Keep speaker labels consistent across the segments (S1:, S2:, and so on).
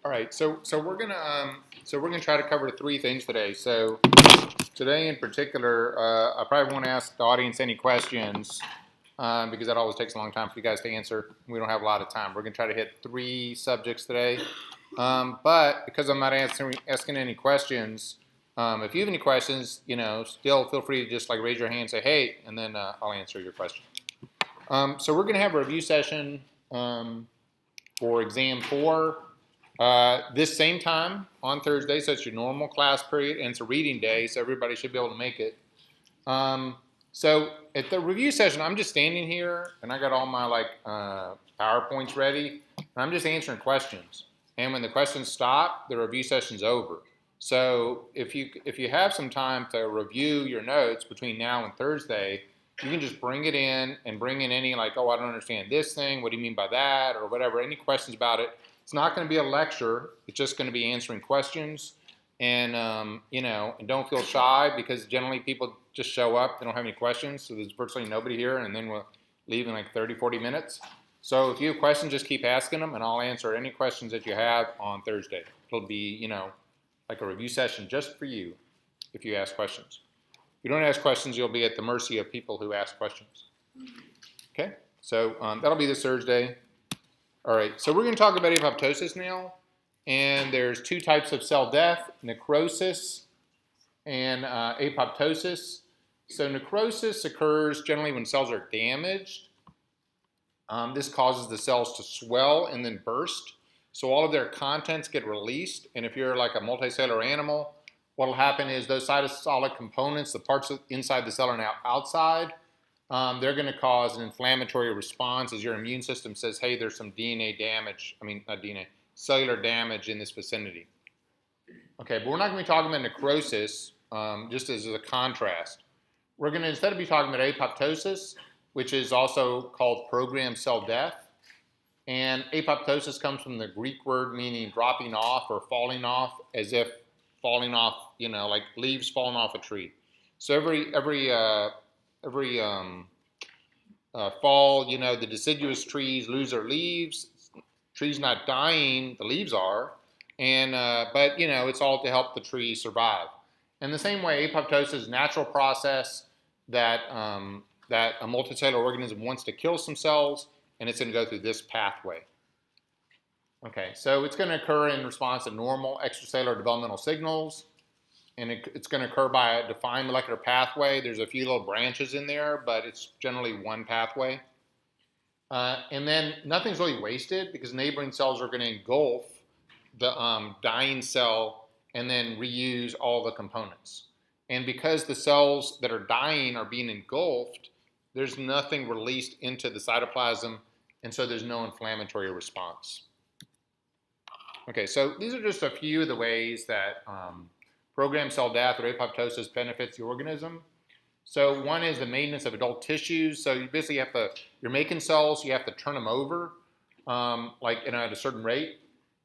S1: All right, so we're gonna try to cover three things today. So today in particular, I probably won't ask the audience any questions because that always takes a long time for you guys to answer. We don't have a lot of time. We're gonna try to hit three subjects today, but because I'm not asking any questions, if you have any questions, still feel free to just like raise your hand and say hey, and then I'll answer your question. So we're gonna have a review session for exam 4. This same time on Thursday, so it's your normal class period, and it's a reading day, so everybody should be able to make it. So at the review session, I'm just standing here, and I got all my PowerPoints ready, and I'm just answering questions. And when the questions stop, the review session's over. So if you have some time to review your notes between now and Thursday, you can just bring it in and bring in any oh, I don't understand this thing, what do you mean by that, or whatever, any questions about it. It's not going to be a lecture. It's just going to be answering questions, and and don't feel shy because generally people just show up. They don't have any questions, so there's virtually nobody here, and then we'll leave in 30, 40 minutes. So if you have questions, just keep asking them, and I'll answer any questions that you have on Thursday. It'll be like a review session just for you if you ask questions. If you don't ask questions, you'll be at the mercy of people who ask questions. Okay, so that'll be this Thursday. All right, so we're going to talk about apoptosis now, and there's two types of cell death, necrosis and apoptosis. So necrosis occurs generally when cells are damaged. This causes the cells to swell and then burst, so all of their contents get released, and if you're like a multicellular animal, what will happen is those cytosolic components, the parts inside the cell are now outside. They're going to cause an inflammatory response as your immune system says, hey, there's some cellular damage in this vicinity. Okay, but we're not going to be talking about necrosis, just as a contrast. We're going to instead be talking about apoptosis, which is also called programmed cell death. And apoptosis comes from the Greek word meaning dropping off or falling off, as if falling off, like leaves falling off a tree. So every fall, the deciduous trees lose their leaves. Trees not dying, the leaves are, and but it's all to help the tree survive. And the same way, apoptosis is a natural process that that a multicellular organism wants to kill some cells, and it's going to go through this pathway. Okay, so it's going to occur in response to normal extracellular developmental signals. And it's going to occur by a defined molecular pathway. There's a few little branches in there, but it's generally one pathway. And then nothing's really wasted because neighboring cells are going to engulf the dying cell and then reuse all the components. And because the cells that are dying are being engulfed, there's nothing released into the cytoplasm, and so there's no inflammatory response. Okay, so these are just a few of the ways that programmed cell death or apoptosis benefits the organism. So one is the maintenance of adult tissues. So you basically you're making cells, you have to turn them over, at a certain rate.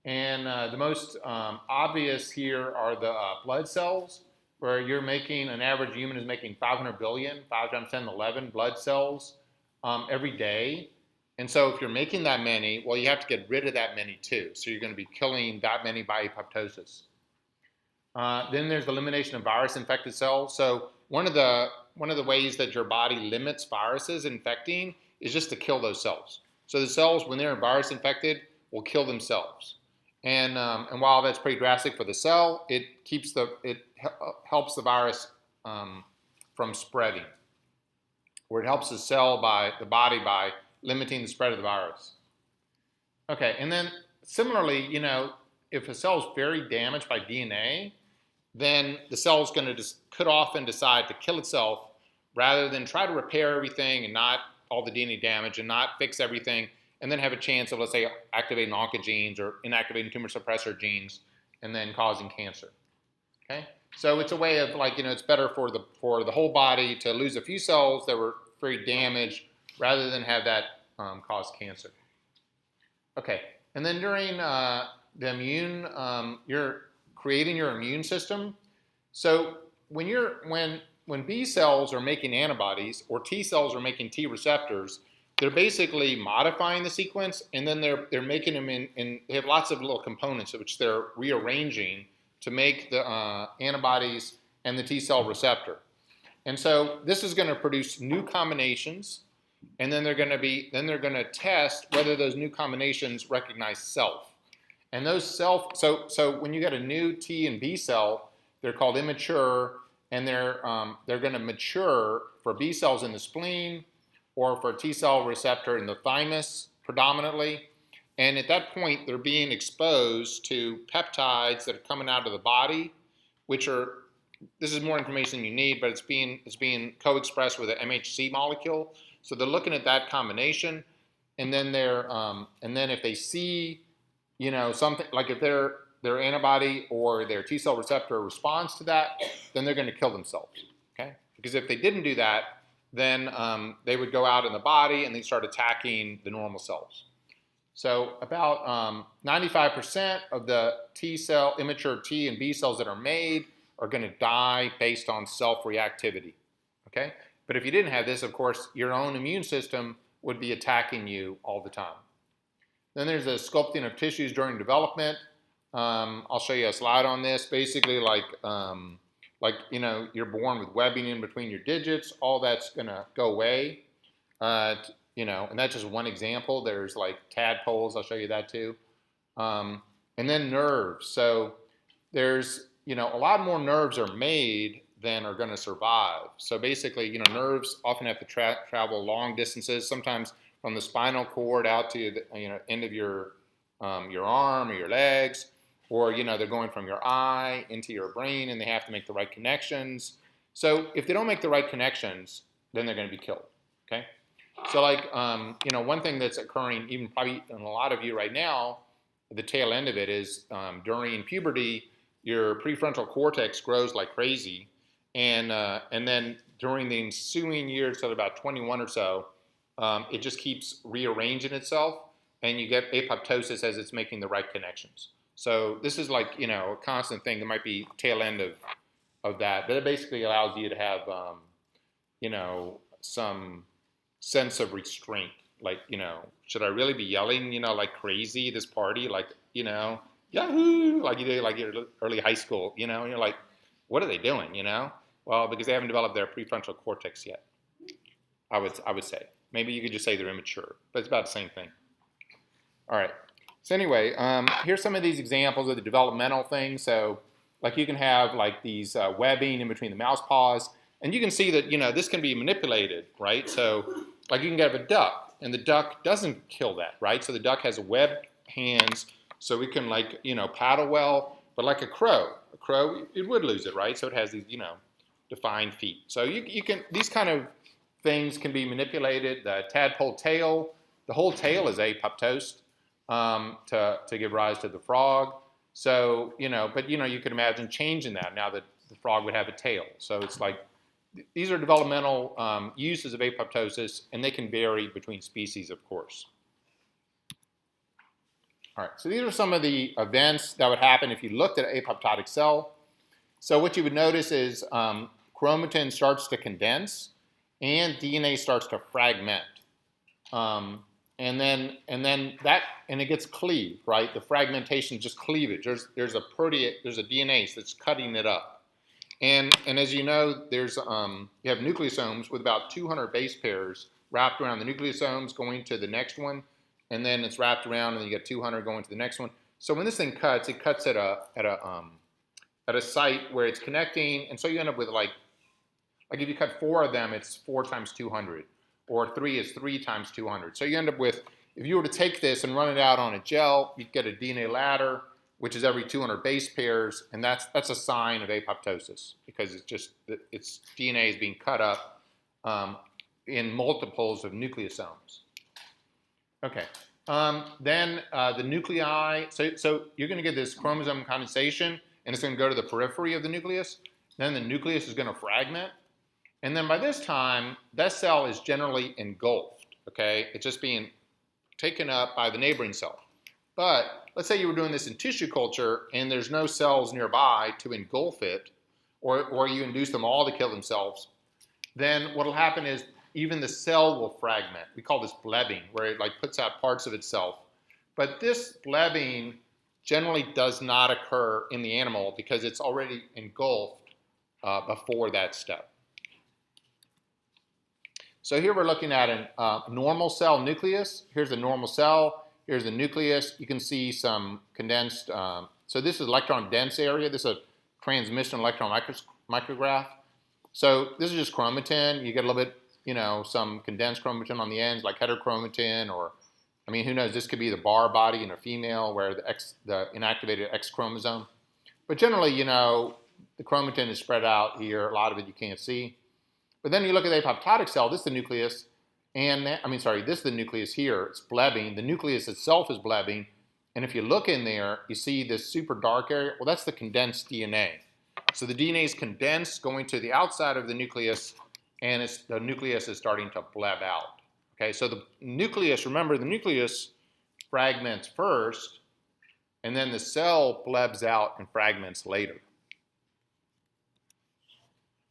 S1: And the most obvious here are the blood cells, where an average human is making 500 billion, 5 times 10 to the 11 blood cells every day. And so if you're making that many, well, you have to get rid of that many too. So you're going to be killing that many by apoptosis. Then there's the elimination of virus-infected cells. So one of the ways that your body limits viruses infecting is just to kill those cells. So the cells, when they're virus-infected, will kill themselves. And while that's pretty drastic for the cell, it helps the virus from spreading, or it helps the body by limiting the spread of the virus. Okay, and then similarly, if a cell is very damaged by DNA, then the cell is going to just cut off and decide to kill itself rather than try to repair everything and not all the DNA damage and not fix everything and then have a chance of, let's say, activating oncogenes or inactivating tumor suppressor genes and then causing cancer. Okay, so it's a way of it's better for the whole body to lose a few cells that were very damaged rather than have that cause cancer. Okay, and then during the immune, you're creating your immune system. So when B cells are making antibodies or T cells are making T receptors, they're basically modifying the sequence, and then they're making them in they have lots of little components which they're rearranging to make the antibodies and the T cell receptor. And so this is going to produce new combinations, and then they're going to test whether those new combinations recognize self. And those so when you get a new T and B cell, they're called immature, and they're going to mature for B cells in the spleen or for T cell receptor in the thymus predominantly. And at that point, they're being exposed to peptides that are coming out of the body, which are, this is more information you need, but it's being co-expressed with an MHC molecule. So they're looking at that combination, and then if they see, something like if their antibody or their T cell receptor responds to that, then they're going to kill themselves. Okay, because if they didn't do that, then they would go out in the body and they start attacking the normal cells. So about 95% of the immature T and B cells that are made are going to die based on self-reactivity, okay? But if you didn't have this, of course, your own immune system would be attacking you all the time. Then there's the sculpting of tissues during development. I'll show you a slide on this. Basically, you're born with webbing in between your digits. All that's going to go away. And that's just one example. There's like tadpoles, I'll show you that too. And then nerves. So there's, a lot more nerves are made than are going to survive. So basically, nerves often have to travel long distances, sometimes from the spinal cord out to the end of your arm or your legs, or they're going from your eye into your brain, and they have to make the right connections. So if they don't make the right connections, then they're going to be killed. Okay. So one thing that's occurring even probably in a lot of you right now, the tail end of it is during puberty, your prefrontal cortex grows like crazy. And then during the ensuing years, till about 21 or so, it just keeps rearranging itself, and you get apoptosis as it's making the right connections. So this is like, a constant thing. There might be tail end of that, but it basically allows you to have, some sense of restraint. Like, should I really be yelling, like crazy at this party? Like, yahoo, like you do, like your early high school, and you're like, what are they doing, Well, because they haven't developed their prefrontal cortex yet, I would say. Maybe you could just say they're immature, but it's about the same thing. All right. So anyway, here's some of these examples of the developmental things. So like you can have like these webbing in between the mouse paws, and you can see that, this can be manipulated, right? So like you can have a duck, and the duck doesn't kill that, right? So the duck has webbed hands, so it can paddle well, but like a crow, it would lose it, right? So it has these, defined feet. So you can, these kind of things can be manipulated. The tadpole tail, the whole tail is apoptosed to give rise to the frog. So, but you could imagine changing that now that the frog would have a tail. So it's like, these are developmental uses of apoptosis, and they can vary between species, of course. All right, so these are some of the events that would happen if you looked at an apoptotic cell. So what you would notice is chromatin starts to condense, and DNA starts to fragment. And then it gets cleaved, right? The fragmentation is just cleavage. There's a DNase that's cutting it up. And as you know, there's you have nucleosomes with about 200 base pairs wrapped around the nucleosomes going to the next one, and then it's wrapped around, and you get 200 going to the next one. So when this thing cuts, it cuts at a site where it's connecting, and so you end up with like if you cut 4 of them, it's 4 times 200, or 3 is 3 times 200. So you end up with, if you were to take this and run it out on a gel, you'd get a DNA ladder, which is every 200 base pairs, and that's a sign of apoptosis, because it's DNA is being cut up in multiples of nucleosomes. Okay, then the nuclei, so you're going to get this chromosome condensation, and it's going to go to the periphery of the nucleus. Then the nucleus is going to fragment, and then by this time, that cell is generally engulfed, okay? It's just being taken up by the neighboring cell. But let's say you were doing this in tissue culture and there's no cells nearby to engulf it, or you induce them all to kill themselves, then what will happen is, even the cell will fragment. We call this blebbing, where it like puts out parts of itself. But this blebbing generally does not occur in the animal because it's already engulfed before that step. So here we're looking at a normal cell nucleus. Here's a normal cell. Here's the nucleus. You can see some condensed. So this is electron dense area. This is a transmission electron micrograph. So this is just chromatin. You get a little bit, some condensed chromatin on the ends, like heterochromatin, or, I mean, who knows? This could be the bar body in a female, where the inactivated X chromosome. But generally, the chromatin is spread out here. A lot of it you can't see. But then you look at the apoptotic cell. This is the nucleus, this is the nucleus here. It's blebbing. The nucleus itself is blebbing. And if you look in there, you see this super dark area. Well, that's the condensed DNA. So the DNA is condensed, going to the outside of the nucleus, and the nucleus is starting to bleb out. Okay, so the nucleus, remember, the nucleus fragments first, and then the cell blebs out and fragments later.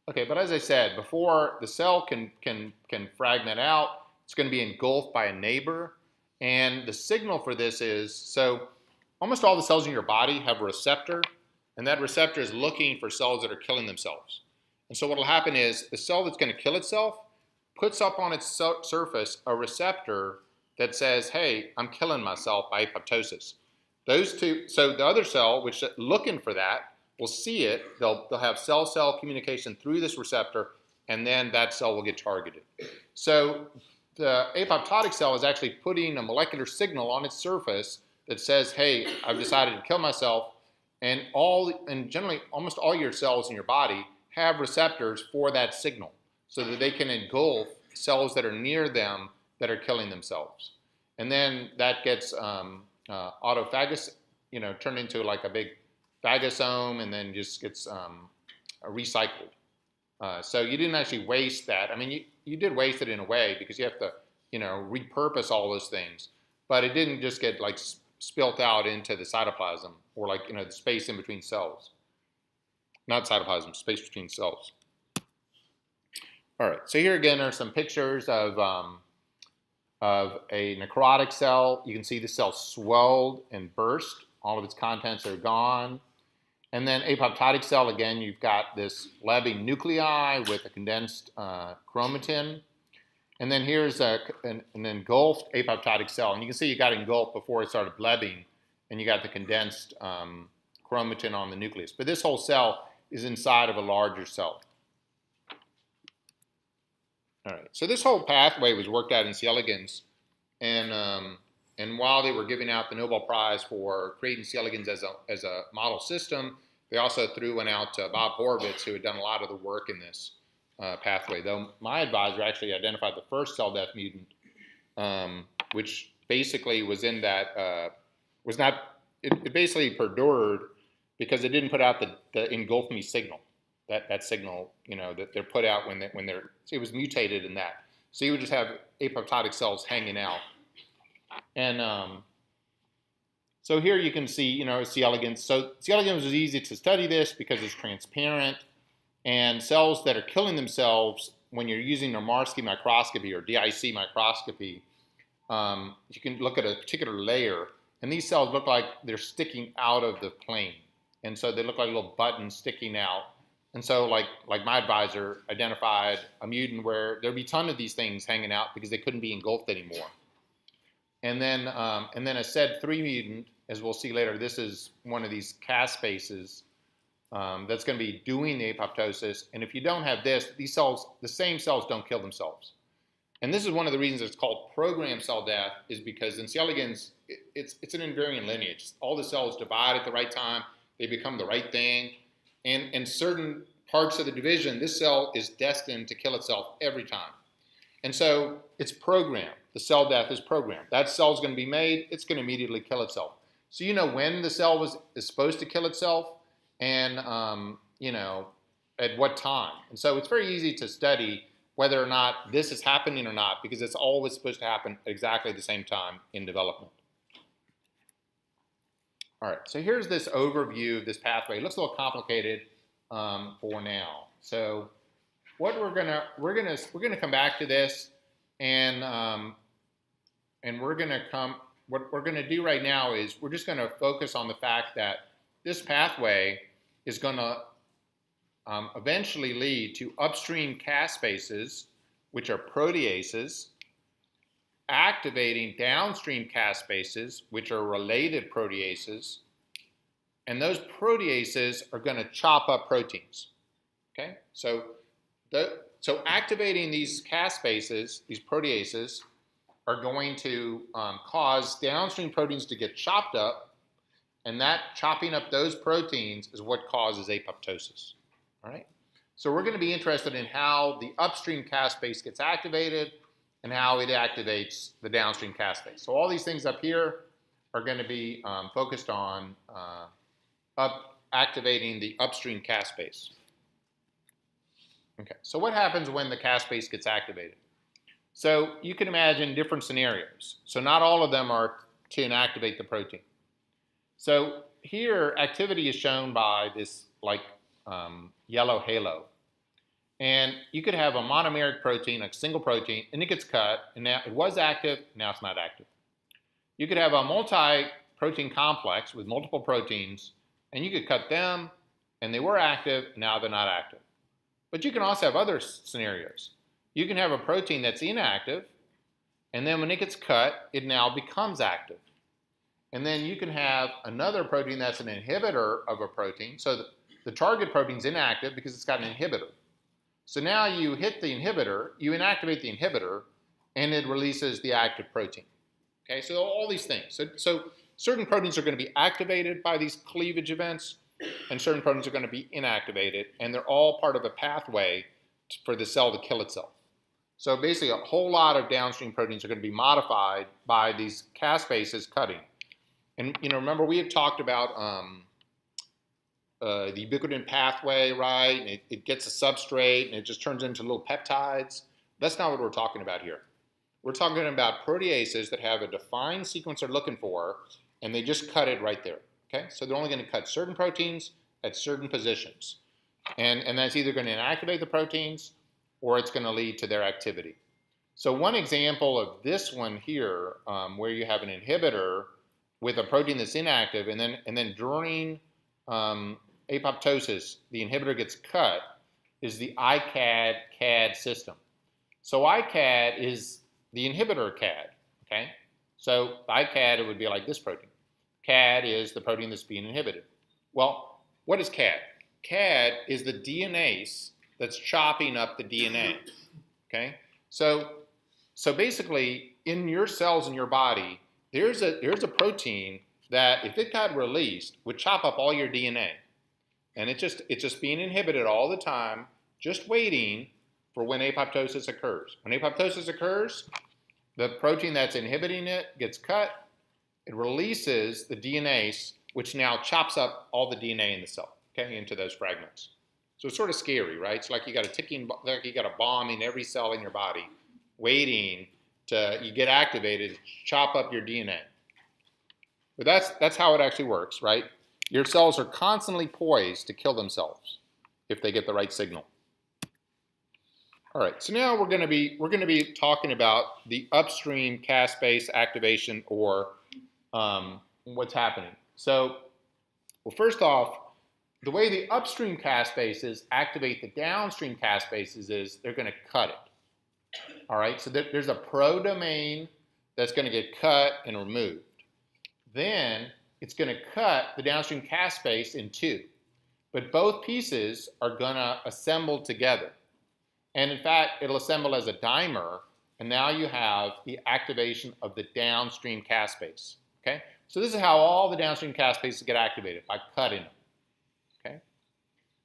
S1: Okay, but as I said, before the cell can fragment out, it's going to be engulfed by a neighbor. And the signal for this is, so almost all the cells in your body have a receptor, and that receptor is looking for cells that are killing themselves. And so what will happen is the cell that's going to kill itself puts up on its surface a receptor that says, hey, I'm killing myself by apoptosis. Those two, so the other cell, which is looking for that, will see it. They'll have cell-cell communication through this receptor, and then that cell will get targeted. So the apoptotic cell is actually putting a molecular signal on its surface that says, hey, I've decided to kill myself. And generally, almost all your cells in your body have receptors for that signal so that they can engulf cells that are near them that are killing themselves. And then that gets autophagous, turned into like a big phagosome, and then just gets recycled. So you didn't actually waste that. I mean, you did waste it in a way because you have to, repurpose all those things. But it didn't just get like spilt out into the cytoplasm or like, the space in between cells. Not cytoplasm, space between cells. All right, so here again are some pictures of a necrotic cell. You can see the cell swelled and burst. All of its contents are gone. And then apoptotic cell, again, you've got this blebbing nuclei with a condensed chromatin. And then here's an engulfed apoptotic cell. And you can see you got engulfed before it started blebbing, and you got the condensed chromatin on the nucleus. But this whole cell is inside of a larger cell. All right, so this whole pathway was worked out in C. elegans, and while they were giving out the Nobel Prize for creating C. elegans as a model system, they also threw one out to Bob Horowitz, who had done a lot of the work in this pathway. Though my advisor actually identified the first cell death mutant, which basically was in that it basically perdured because it didn't put out the engulf me signal. That signal, that they're put out when they're, it was mutated in that. So you would just have apoptotic cells hanging out. And so here you can see, C. elegans. So C. elegans was easy to study this because it's transparent. And cells that are killing themselves, when you're using Nomarski microscopy or DIC microscopy, you can look at a particular layer. And these cells look like they're sticking out of the plane. And so they look like little buttons sticking out. And so like my advisor identified a mutant where there'd be a ton of these things hanging out because they couldn't be engulfed anymore. And then a SED3 mutant, as we'll see later, this is one of these Cas spaces that's going to be doing the apoptosis. And if you don't have this, these cells, the same cells don't kill themselves. And this is one of the reasons it's called programmed cell death, is because in C. elegans, it's an invariant lineage. All the cells divide at the right time. They become the right thing. And in certain parts of the division, this cell is destined to kill itself every time. And so it's programmed. The cell death is programmed. That cell is going to be made. It's going to immediately kill itself. So you know when the cell is supposed to kill itself and, at what time. And so it's very easy to study whether or not this is happening or not, because it's always supposed to happen at exactly the same time in development. All right, so here's this overview of this pathway. It looks a little complicated for now. So what we're gonna come back to this, and what we're gonna do right now is we're just gonna focus on the fact that this pathway is gonna eventually lead to upstream caspases, which are proteases, activating downstream caspases, which are related proteases, and those proteases are going to chop up proteins. Okay, so activating these caspases, these proteases, are going to cause downstream proteins to get chopped up, and that chopping up those proteins is what causes apoptosis. All right, so we're going to be interested in how the upstream caspase gets activated and how it activates the downstream caspase. So all these things up here are going to be focused on activating the upstream caspase. Okay, so what happens when the caspase gets activated? So you can imagine different scenarios. So not all of them are to inactivate the protein. So here, activity is shown by this yellow halo. And you could have a monomeric protein, a single protein, and it gets cut, and now it was active, now it's not active. You could have a multi-protein complex with multiple proteins, and you could cut them, and they were active, and now they're not active. But you can also have other scenarios. You can have a protein that's inactive, and then when it gets cut, it now becomes active. And then you can have another protein that's an inhibitor of a protein. So the target protein's inactive because it's got an inhibitor. So now you hit the inhibitor, you inactivate the inhibitor, and it releases the active protein. Okay, so all these things. So certain proteins are going to be activated by these cleavage events, and certain proteins are going to be inactivated, and they're all part of a pathway for the cell to kill itself. So basically, a whole lot of downstream proteins are going to be modified by these caspases cutting. And remember we had talked about the ubiquitin pathway, right? And it gets a substrate and it just turns into little peptides. That's not what we're talking about here. We're talking about proteases that have a defined sequence they're looking for, and they just cut it right there. Okay, so they're only going to cut certain proteins at certain positions, and that's either going to inactivate the proteins or it's going to lead to their activity. So one example of this one here, where you have an inhibitor with a protein that's inactive, and then during apoptosis, the inhibitor gets cut, is the ICAD-CAD system. So ICAD is the inhibitor CAD, okay? So ICAD, it would be like this protein. CAD is the protein that's being inhibited. Well, what is CAD? CAD is the DNase that's chopping up the DNA, okay? So basically, in your cells in your body, there's a protein that, if it got released, would chop up all your DNA. And it's just being inhibited all the time, just waiting for when apoptosis occurs. When apoptosis occurs, the protein that's inhibiting it gets cut, it releases the DNase, which now chops up all the DNA in the cell, okay, into those fragments. So it's sort of scary, right? It's like you got a bomb in every cell in your body, waiting to you get activated, chop up your DNA. But that's how it actually works, right? Your cells are constantly poised to kill themselves if they get the right signal. All right, so now we're going to be talking about the upstream caspase activation, or what's happening. So, well, first off, the way the upstream caspases activate the downstream caspases is they're going to cut it. All right, so there's a pro-domain that's going to get cut and removed. Then it's going to cut the downstream caspase in two, but both pieces are going to assemble together. And in fact, it'll assemble as a dimer, and now you have the activation of the downstream caspase. Okay, so this is how all the downstream caspases get activated, by cutting them. Okay,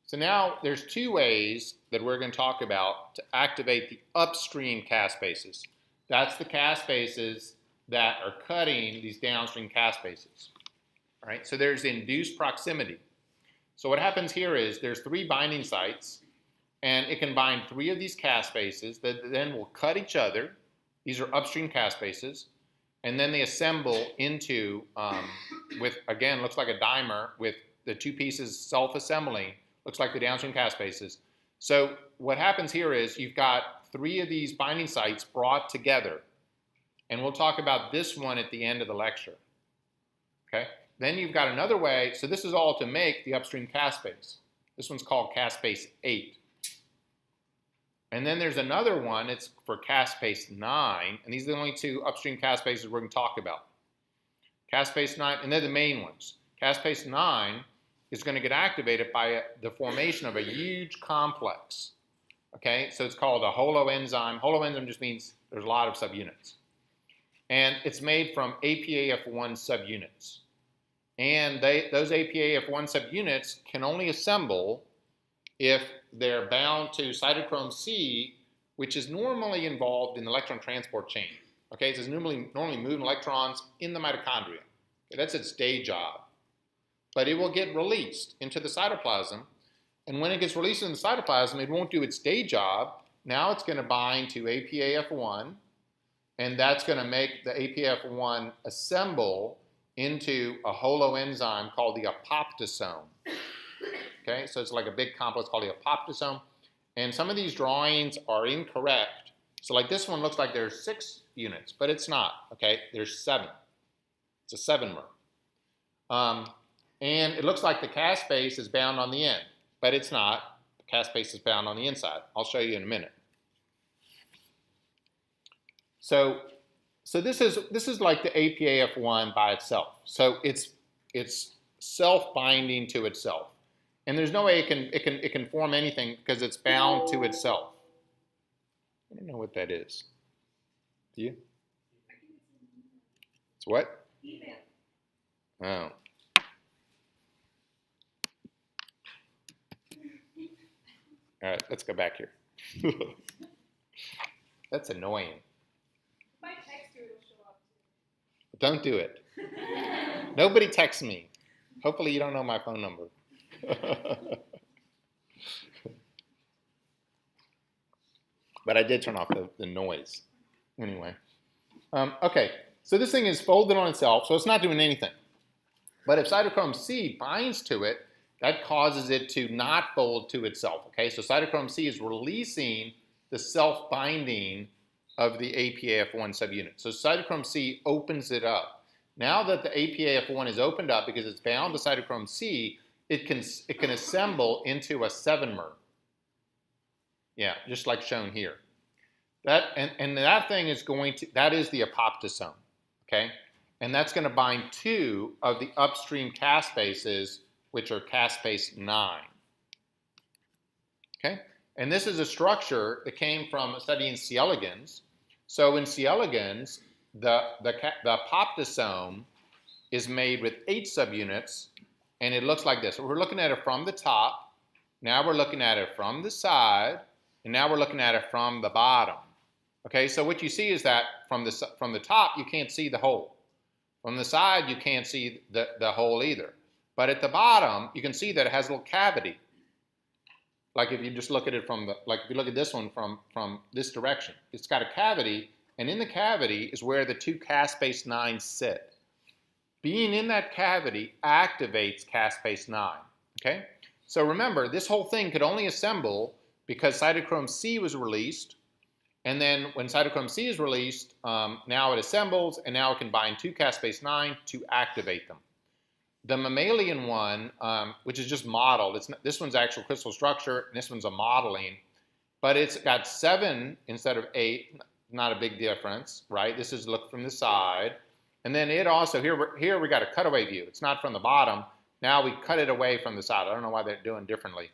S1: so now there's two ways that we're going to talk about to activate the upstream caspases. That's the caspases that are cutting these downstream caspases. All right, so there's induced proximity. So what happens here is there's 3 binding sites, and it can bind 3 of these caspases that then will cut each other. These are upstream caspases, and then they assemble into, with, again, looks like a dimer with the 2 pieces self-assembling, looks like the downstream caspases. So what happens here is you've got 3 of these binding sites brought together. And we'll talk about this one at the end of the lecture. Okay? Then you've got another way. So this is all to make the upstream caspase. This one's called caspase 8. And then there's another one. It's for caspase 9. And these are the only 2 upstream caspases we're going to talk about. Caspase 9, and they're the main ones. Caspase 9 is going to get activated by the formation of a huge complex. Okay, so it's called a holoenzyme. Holoenzyme just means there's a lot of subunits. And it's made from APAF1 subunits. And those APAF1 subunits can only assemble if they're bound to cytochrome C, which is normally involved in the electron transport chain. Okay, so it's normally moving electrons in the mitochondria. Okay, that's its day job. But it will get released into the cytoplasm, and when it gets released in the cytoplasm, it won't do its day job. Now it's going to bind to APAF1, and that's going to make the APAF1 assemble into a holoenzyme called the apoptosome. Okay, so it's like a big complex called the apoptosome, and some of these drawings are incorrect. So like this one looks like there's 6 units, but it's not. Okay, there's 7. It's a 7-mer. And it looks like the caspase is bound on the end, but it's not. The caspase is bound on the inside. I'll show you in a minute. So this is like the APAF1 by itself. So it's self-binding to itself, and there's no way it can form anything because it's bound to itself. I don't know what that is. Do you? It's what? Oh. All right, let's go back here. That's annoying.
S2: My text you will show up too.
S1: Don't do it. Nobody texts me. Hopefully you don't know my phone number. But I did turn off the noise. Anyway. Okay, so this thing is folded on itself, so it's not doing anything. But if cytochrome C binds to it, that causes it to not fold to itself. Okay, so cytochrome C is releasing the self-binding of the APAF1 subunit. So cytochrome C opens it up. Now that the APAF1 is opened up because it's bound to cytochrome C, it can assemble into a 7-mer. Yeah, just like shown here. And that thing is that is the apoptosome. Okay, and that's going to bind 2 of the upstream caspases, which are caspase 9. Okay, and this is a structure that came from studying C. elegans. So in C. elegans, the apoptosome is made with 8 subunits, and it looks like this. We're looking at it from the top. Now we're looking at it from the side, and now we're looking at it from the bottom. Okay, so what you see is that from the top, you can't see the hole. From the side, you can't see the hole either. But at the bottom, you can see that it has a little cavity. Like if you just look at it if you look at this one from this direction, it's got a cavity, and in the cavity is where the 2 caspase 9s sit. Being in that cavity activates caspase 9. Okay, so remember, this whole thing could only assemble because cytochrome C was released, and then when cytochrome C is released, now it assembles, and now it can bind 2 caspase 9 to activate them. The mammalian one, which is just modeled, this one's actual crystal structure, and this one's a modeling, but it's got 7 instead of 8, not a big difference, right? This is look from the side. And then it also, here we got a cutaway view. It's not from the bottom. Now we cut it away from the side. I don't know why they're doing differently.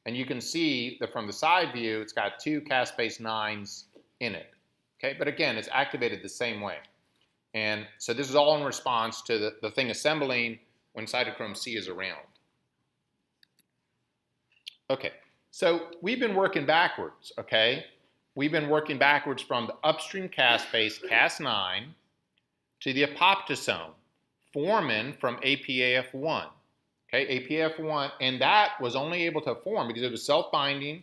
S1: And you can see that from the side view, it's got 2 caspase 9s in it. Okay, but again, it's activated the same way. And so this is all in response to the thing assembling when cytochrome C is around. Okay, so we've been working backwards, okay? We've been working backwards from the upstream caspase, Cas9, to the apoptosome, forming from APAF1. Okay, APAF1, and that was only able to form because it was self-binding.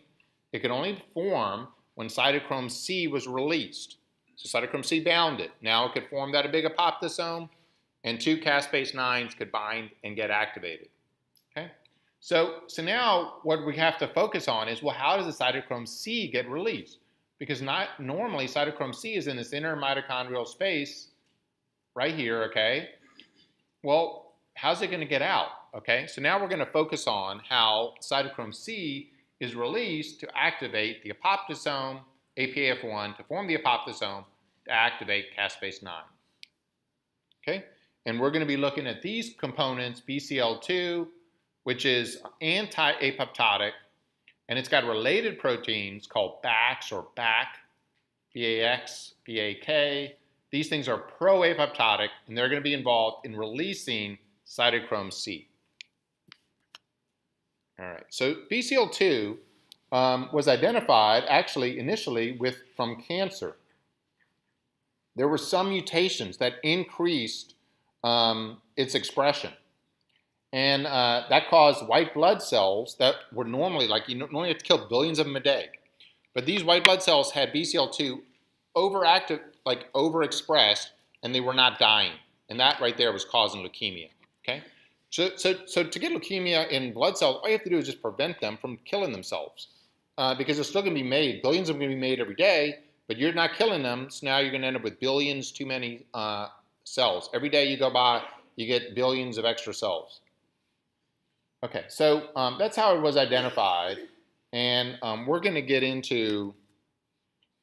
S1: It could only form when cytochrome C was released. So cytochrome C bound it. Now it could form that a big apoptosome, and 2 caspase 9s could bind and get activated. Okay, So now what we have to focus on is, well, how does the cytochrome C get released? Because not normally cytochrome C is in this inner mitochondrial space right here, okay? Well, how's it going to get out, okay? So now we're going to focus on how cytochrome C is released to activate the apoptosome, APAF1, to form the apoptosome, to activate caspase 9, okay? And we're going to be looking at these components, BCL2, which is anti-apoptotic, and it's got related proteins called BAX or BAK, BAX, BAK. These things are pro-apoptotic, and they're going to be involved in releasing cytochrome C. All right, so BCL2 was identified actually initially from cancer. There were some mutations that increased its expression. And that caused white blood cells that were normally, like you normally have to kill billions of them a day. But these white blood cells had BCL2 overactive, like overexpressed, and they were not dying. And that right there was causing leukemia, okay? So to get leukemia in blood cells, all you have to do is just prevent them from killing themselves. Because they're still going to be made, billions of them are going to be made every day, but you're not killing them, so now you're going to end up with billions too many cells. Every day you go by, you get billions of extra cells. Okay, so that's how it was identified, and we're going to get into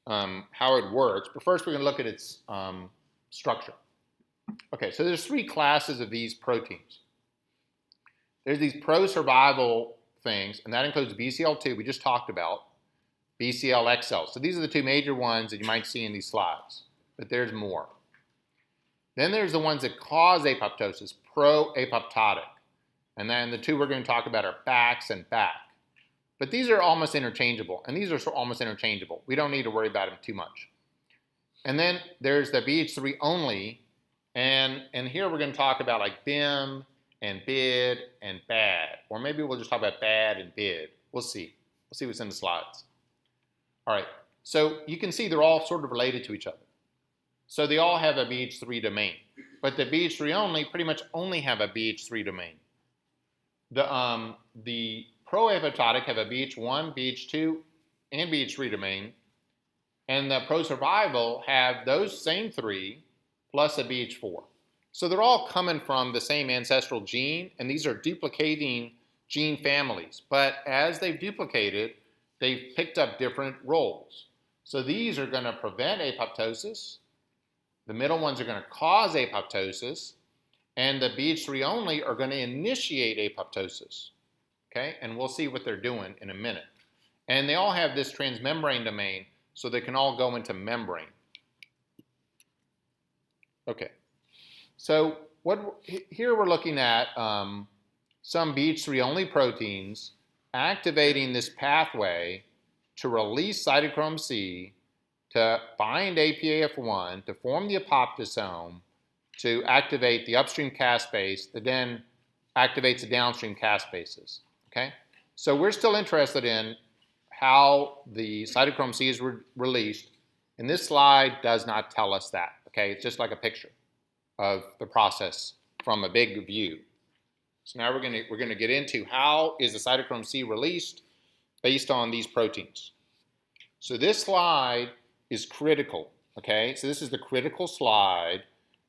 S1: how it works, but first we're going to look at its structure. Okay, so there's three classes of these proteins. There's these pro-survival things, and that includes BCL2, we just talked about, BCL-XL. So these are the two major ones that you might see in these slides, but there's more. Then there's the ones that cause apoptosis, pro-apoptotic. And then the two we're going to talk about are BAX and BAK. But these are almost interchangeable, and these are almost interchangeable. We don't need to worry about them too much. And then there's the BH3 only, and here we're going to talk about like BIM and BID and BAD. Or maybe we'll just talk about BAD and BID. We'll see. We'll see what's in the slides. All right, so you can see they're all sort of related to each other. So they all have a BH3 domain. But the BH3 only pretty much only have a BH3 domain. The pro-apoptotic have a BH1, BH2, and BH3 domain, and the pro-survival have those same three plus a BH4. So they're all coming from the same ancestral gene, and these are duplicating gene families. But as they've duplicated, they've picked up different roles. So these are going to prevent apoptosis. The middle ones are going to cause apoptosis. And the BH3 only are going to initiate apoptosis, okay? And we'll see what they're doing in a minute. And they all have this transmembrane domain, so they can all go into membrane. Okay, so here we're looking at some BH3 only proteins activating this pathway to release cytochrome C, to bind APAF1, to form the apoptosome, to activate the upstream caspase that then activates the downstream caspases, okay? So we're still interested in how the cytochrome C is released, and this slide does not tell us that, okay? It's just like a picture of the process from a big view. So now we're going to get into how is the cytochrome C released based on these proteins. So this slide is critical, okay? So this is the critical slide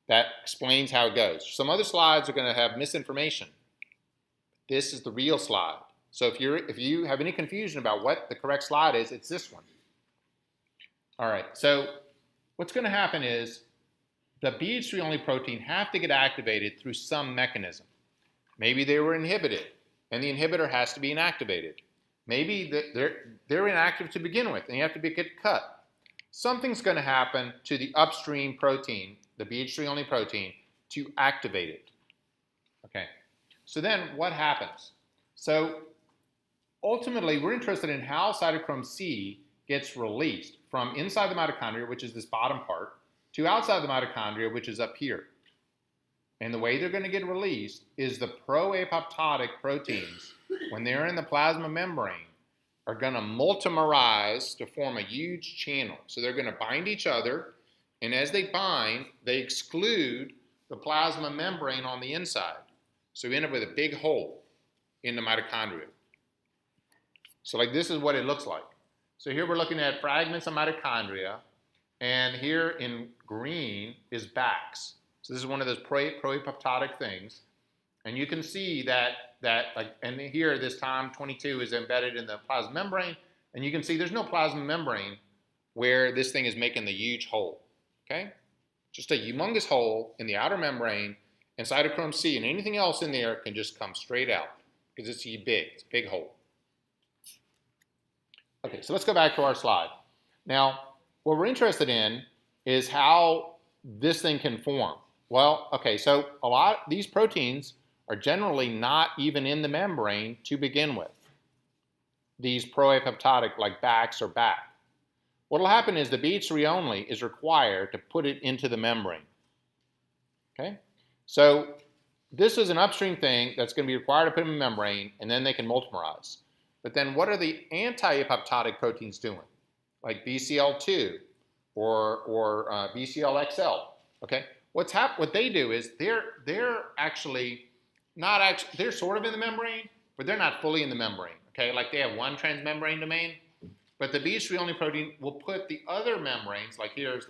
S1: that explains how it goes. Some other slides are going to have misinformation. This is the real slide. So if you have any confusion about what the correct slide is, it's this one. All right, so what's going to happen is the BH3 only protein have to get activated through some mechanism. Maybe they were inhibited, and the inhibitor has to be inactivated. Maybe they're inactive to begin with, and you have to get cut. Something's going to happen to the upstream protein, the BH3 only protein, to activate it. Okay, so then what happens? So ultimately, we're interested in how cytochrome C gets released from inside the mitochondria, which is this bottom part, to outside the mitochondria, which is up here. And the way they're going to get released is the pro-apoptotic proteins, when they're in the plasma membrane, are going to multimerize to form a huge channel. So they're going to bind each other, and as they bind, they exclude the plasma membrane on the inside. So we end up with a big hole. in the mitochondria. So like this is what it looks like. So here we're looking at fragments of mitochondria, and here in green is Bax. So this is one of those proapoptotic things, and you can see that like, and here this time 22 is embedded in the plasma membrane, and you can see there's no plasma membrane where this thing is making the huge hole. Okay, just a humongous hole in the outer membrane, and cytochrome C and anything else in there can just come straight out because it's a big hole. Okay, so let's go back to our slide. Now, what we're interested in is how this thing can form. Well, okay, so these proteins are generally not even in the membrane to begin with. These proapoptotic like Bax or BAC. What will happen is the BH3 only is required to put it into the membrane. Okay, so this is an upstream thing that's going to be required to put in the membrane, and then they can multimerize. But then what are the anti-apoptotic proteins doing? Like BCL2 or BCLXL. Okay, what they do is they're actually not they're sort of in the membrane, but they're not fully in the membrane. Okay, like they have one transmembrane domain, but the BH3 only protein will put the other membranes, like here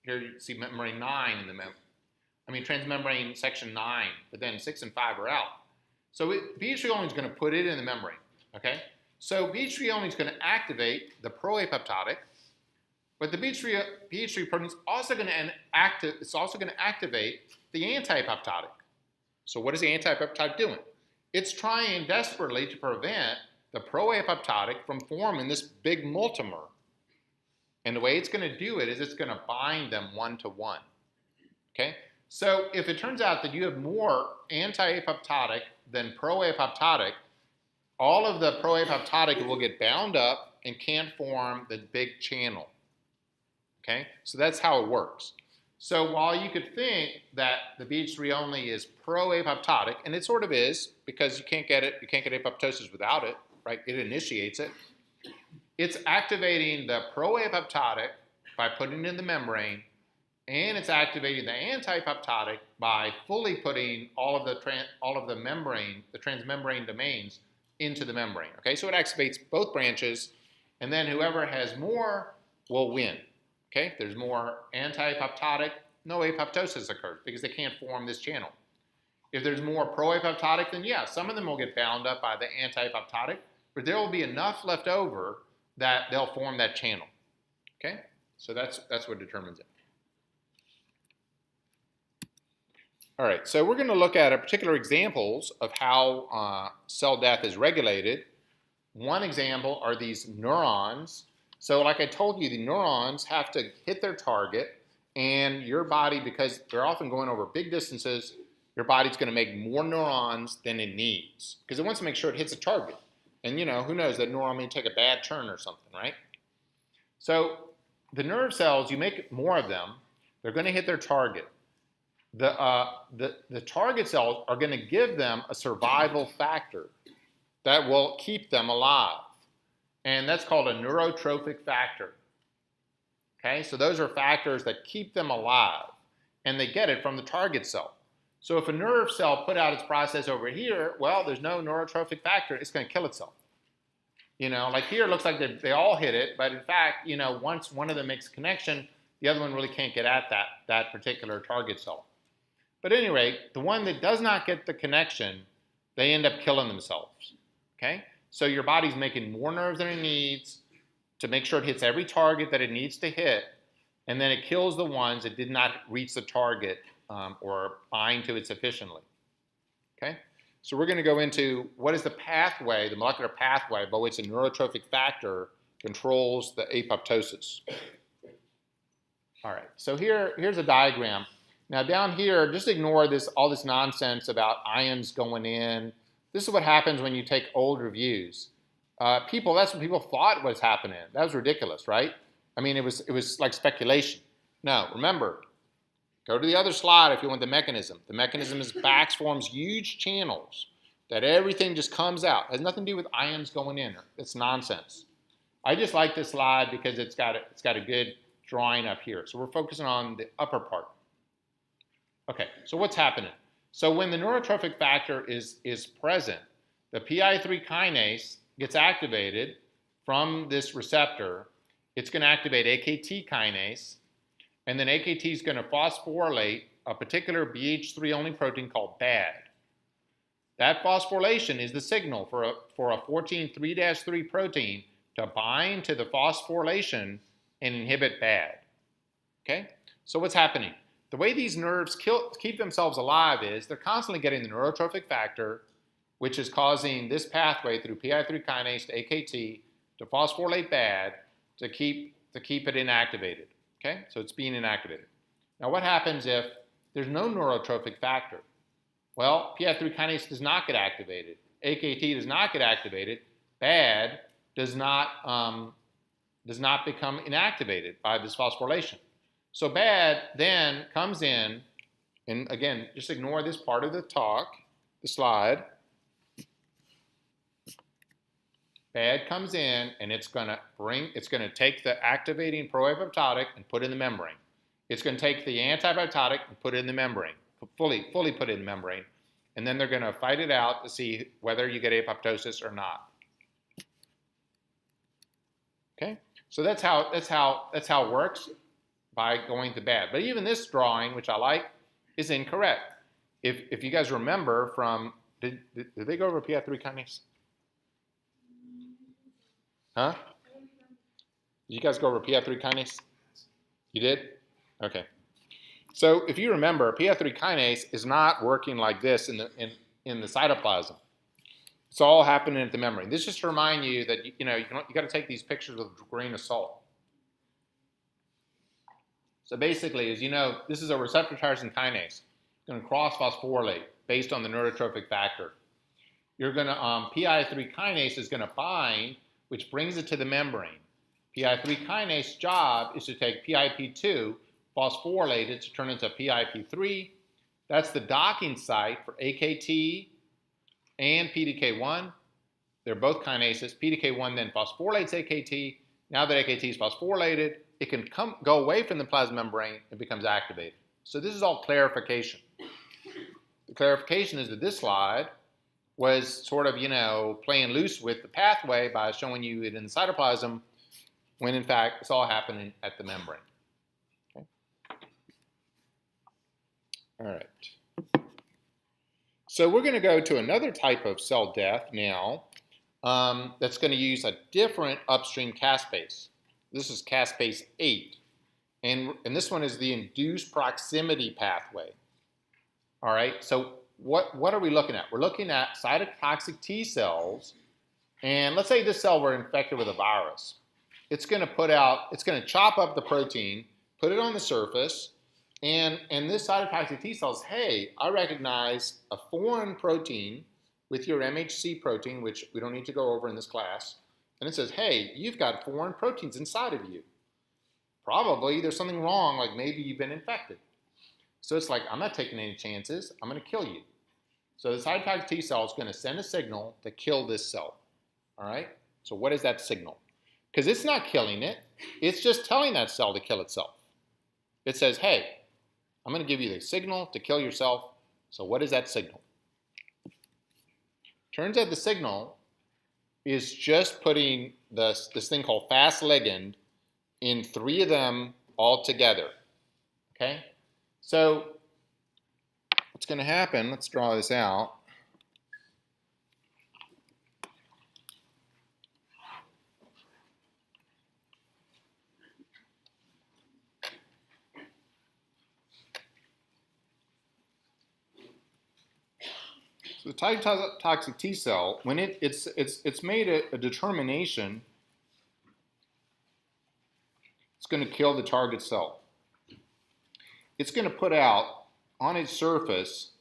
S1: you see membrane 9 in the transmembrane section 9, but then 6 and 5 are out. So BH3 only is going to put it in the membrane. Okay, so BH3 only is going to activate the proapoptotic, but the BH3 protein is also going to activate the anti-apoptotic. So what is the anti-apoptotic doing? It's trying desperately to prevent the proapoptotic from forming this big multimer. And the way it's going to do it is it's going to bind them one-to-one. Okay, so if it turns out that you have more anti-apoptotic than proapoptotic, all of the proapoptotic will get bound up and can't form the big channel. Okay, so that's how it works. So while you could think that the BH3 only is proapoptotic, and it sort of is because you can't get apoptosis without it, right? It initiates it. It's activating the proapoptotic by putting it in the membrane, and it's activating the anti-apoptotic by fully putting all of the transmembrane domains into the membrane. Okay, so it activates both branches, and then whoever has more will win. Okay, if there's more anti-apoptotic, no apoptosis occurs because they can't form this channel. If there's more proapoptotic, then yeah, some of them will get bound up by the anti-apoptotic, but there will be enough left over that they'll form that channel. Okay, so that's what determines it. All right, so we're going to look at particular examples of how cell death is regulated. One example are these neurons. So like I told you, the neurons have to hit their target, and your body, because they're often going over big distances, your body's going to make more neurons than it needs because it wants to make sure it hits a target. And who knows, that neuron may take a bad turn or something, right? So the nerve cells, you make more of them, they're going to hit their target. The target cells are going to give them a survival factor that will keep them alive. And that's called a neurotrophic factor. Okay, so those are factors that keep them alive. And they get it from the target cell. So if a nerve cell put out its process over here, well, there's no neurotrophic factor, it's going to kill itself. Like here it looks like they all hit it, but in fact, once one of them makes a connection, the other one really can't get at that particular target cell. But at any rate, the one that does not get the connection, they end up killing themselves. Okay? So your body's making more nerves than it needs to make sure it hits every target that it needs to hit, and then it kills the ones that did not reach the target or bind to it sufficiently. Okay? So we're going to go into what is the pathway, the molecular pathway by which a neurotrophic factor controls the apoptosis. All right, so here's a diagram. Now down here, just ignore all this nonsense about ions going in. This is what happens when you take old reviews. That's what people thought was happening. That was ridiculous, right? I mean, it was like speculation. No, remember, go to the other slide if you want the mechanism. The mechanism is Bax forms huge channels that everything just comes out. It has nothing to do with ions going in. It's nonsense. I just like this slide because it's got a good drawing up here. So we're focusing on the upper part. Okay, so what's happening? So when the neurotrophic factor is present, the PI3 kinase gets activated from this receptor. It's going to activate AKT kinase, and then AKT is going to phosphorylate a particular BH3 only protein called BAD. That phosphorylation is the signal for a 14-3-3 protein to bind to the phosphorylation and inhibit BAD. Okay? So what's happening? The way these nerves keep themselves alive is they're constantly getting the neurotrophic factor, which is causing this pathway through PI3 kinase to AKT to phosphorylate BAD to keep it inactivated. Okay? So it's being inactivated. Now what happens if there's no neurotrophic factor? Well, PI3 kinase does not get activated. AKT does not get activated. BAD does not become inactivated by this phosphorylation. So BAD then comes in, and again, just ignore this part of the talk, the slide. BAD comes in, and it's going to take the activating pro-apoptotic and put it in the membrane. It's going to take the antibiotic and put it in the membrane, fully put it in the membrane, and then they're going to fight it out to see whether you get apoptosis or not. Okay, so that's how it works by going to BAD. But even this drawing, which I like, is incorrect. If you guys remember from, did they go over PI3 kinase? Huh? Did you guys go over PI3 kinase? You did? Okay. So if you remember, PI3 kinase is not working like this in the cytoplasm. It's all happening at the membrane. This just to remind you that you got to take these pictures with a grain of salt. So basically, as you know, this is a receptor tyrosine kinase. It's going to cross-phosphorylate based on the neurotrophic factor. You're going to PI3 kinase is going to bind, which brings it to the membrane. PI3 kinase job is to take PIP2, phosphorylate it to turn into PIP3. That's the docking site for AKT and PDK1. They're both kinases. PDK1 then phosphorylates AKT. Now that AKT is phosphorylated, it can go away from the plasma membrane and becomes activated. So this is all clarification. The clarification is that this slide was sort of, playing loose with the pathway by showing you it in the cytoplasm, when in fact it's all happening at the membrane. Okay. All right. So we're going to go to another type of cell death now that's going to use a different upstream caspase. This is caspase 8. And this one is the induced proximity pathway. All right, so what are we looking at? We're looking at cytotoxic T cells. And let's say this cell were infected with a virus. It's going to chop up the protein, put it on the surface, and this cytotoxic T cells, hey, I recognize a foreign protein with your MHC protein, which we don't need to go over in this class. And it says, hey, you've got foreign proteins inside of you. Probably there's something wrong, like maybe you've been infected. So it's like, I'm not taking any chances. I'm going to kill you. So the cytotoxic T cell is going to send a signal to kill this cell. All right? So what is that signal? Because it's not killing it. It's just telling that cell to kill itself. It says, hey, I'm going to give you the signal to kill yourself. So what is that signal? Turns out the signal is just putting this thing called fast ligand in 3 of them all together. Okay? So what's going to happen, let's draw this out. So the cytotoxic T cell, when it's made a determination, it's going to kill the target cell. It's going to put out on its surface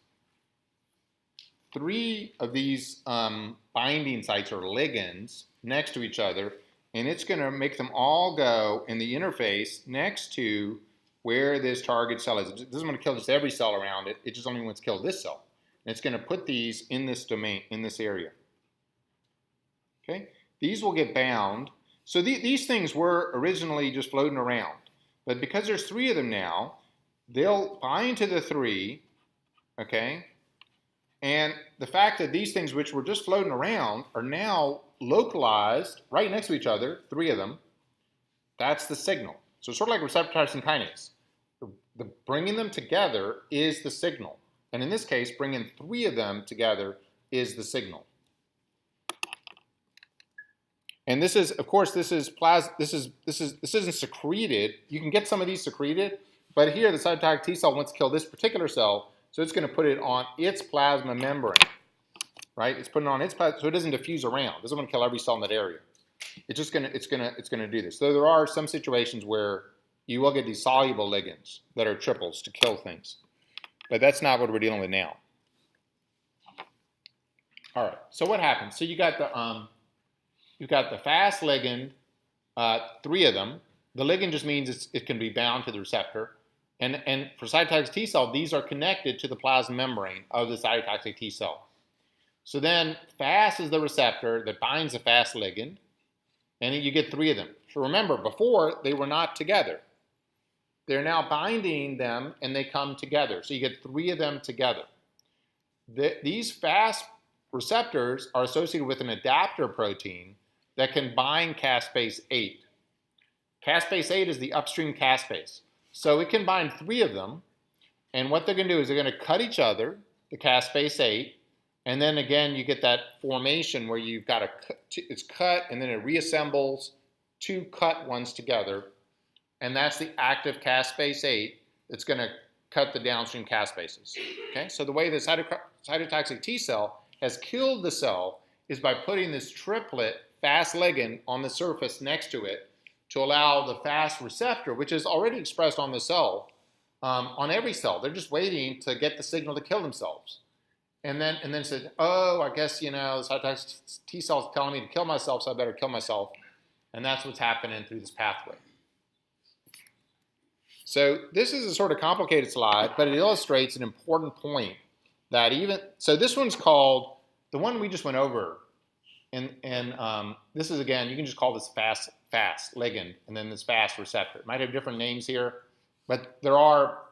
S1: 3 of these binding sites or ligands next to each other, and it's going to make them all go in the interface next to where this target cell is. It doesn't want to kill just every cell around it. It just only wants to kill this cell. And it's going to put these in this domain, in this area. Okay? These will get bound. So these things were originally just floating around. But because there's 3 of them now, they'll bind to the 3, okay? And the fact that these things which were just floating around are now localized right next to each other, 3 of them, that's the signal. So it's sort of like receptor tyrosine kinase. The bringing them together is the signal. And in this case, bringing 3 of them together is the signal. And this is, of course, this isn't secreted. You can get some of these secreted, but here the cytotoxic T cell wants to kill this particular cell, so it's going to put it on its plasma membrane, right? It's putting it on its plasma, so it doesn't diffuse around. It doesn't want to kill every cell in that area. It's going to do this. So there are some situations where you will get these soluble ligands that are triples to kill things, but that's not what we're dealing with now. All right. So what happens? So you got the fast ligand, 3 of them. The ligand just means it can be bound to the receptor. And for cytotoxic T cell, these are connected to the plasma membrane of the cytotoxic T cell. So then fast is the receptor that binds the fast ligand, and you get 3 of them. So remember, before they were not together. They're now binding them, and they come together. So you get 3 of them together. These fast receptors are associated with an adapter protein that can bind caspase 8. Caspase 8 is the upstream caspase. So it can bind 3 of them, and what they're going to do is they're going to cut each other, the caspase 8, and then again you get that formation where you've got it's cut and then it reassembles 2 cut ones together, and that's the active caspase 8 that's going to cut the downstream caspases. Okay, so the way the cytotoxic T cell has killed the cell is by putting this triplet fast ligand on the surface next to it to allow the fast receptor, which is already expressed on the cell, on every cell. They're just waiting to get the signal to kill themselves. And then said, oh, I guess, the cytotoxic T cell is telling me to kill myself, so I better kill myself. And that's what's happening through this pathway. So this is a sort of complicated slide, but it illustrates an important point that so this one's called, the one we just went over, and this is, again, you can just call this fast ligand, and then this fast receptor. It might have different names here, but there are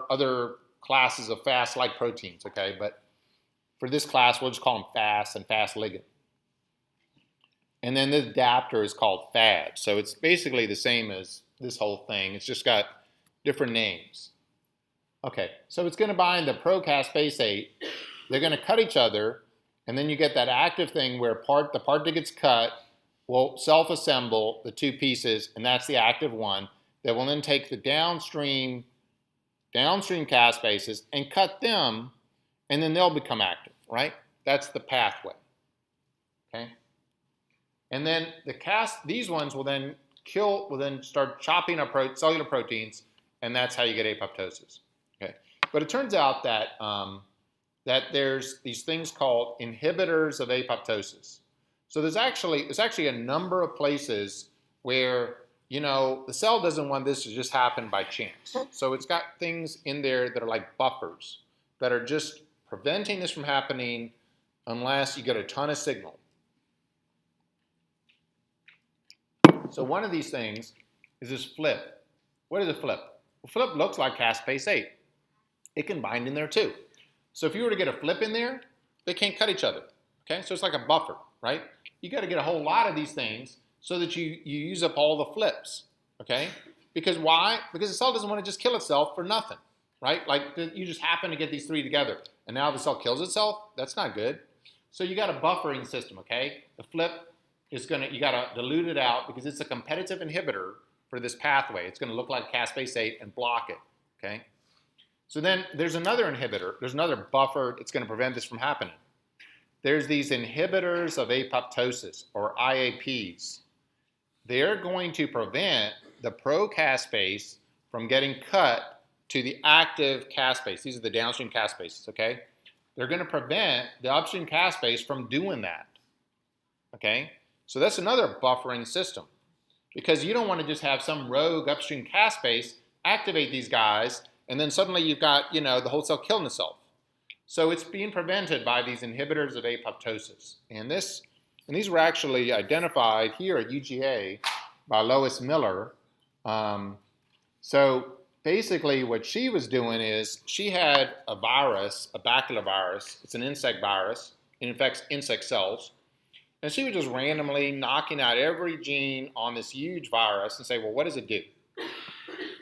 S1: other classes of fast-like proteins, okay? But for this class, we'll just call them fast and fast ligand. And then this adapter is called Fab. So it's basically the same as this whole thing. It's just got different names. Okay, so it's going to bind the procaspase 8. They're going to cut each other, and then you get that active thing where the part that gets cut will self-assemble the 2 pieces, and that's the active one, that will then take the downstream caspases and cut them, and then they'll become active, right? That's the pathway, okay? And then these ones will then start chopping up cellular proteins, and that's how you get apoptosis, okay? But it turns out that that there's these things called inhibitors of apoptosis. So there's actually a number of places where, the cell doesn't want this to just happen by chance. So it's got things in there that are like buffers that are just preventing this from happening unless you get a ton of signal. So one of these things is this flip. What is a flip? A flip looks like caspase 8. It can bind in there too. So if you were to get a flip in there, they can't cut each other. Okay, so it's like a buffer, right? You got to get a whole lot of these things so that you use up all the flips. Okay, because why? Because the cell doesn't want to just kill itself for nothing, right? Like you just happen to get these 3 together, and now the cell kills itself. That's not good. So you got a buffering system. Okay, the flip is you got to dilute it out because it's a competitive inhibitor for this pathway. It's going to look like caspase 8 and block it. Okay. So then there's another inhibitor. There's another buffer that's going to prevent this from happening. There's these inhibitors of apoptosis, or IAPs. They're going to prevent the procaspase from getting cut to the active caspase. These are the downstream caspases, okay? They're going to prevent the upstream caspase from doing that, okay? So that's another buffering system, because you don't want to just have some rogue upstream caspase activate these guys, and then suddenly you've got, the whole cell killing itself. So it's being prevented by these inhibitors of apoptosis. And these were actually identified here at UGA by Lois Miller. So basically what she was doing is she had a virus, a baculovirus. It's an insect virus. It infects insect cells. And she was just randomly knocking out every gene on this huge virus and say, well, what does it do?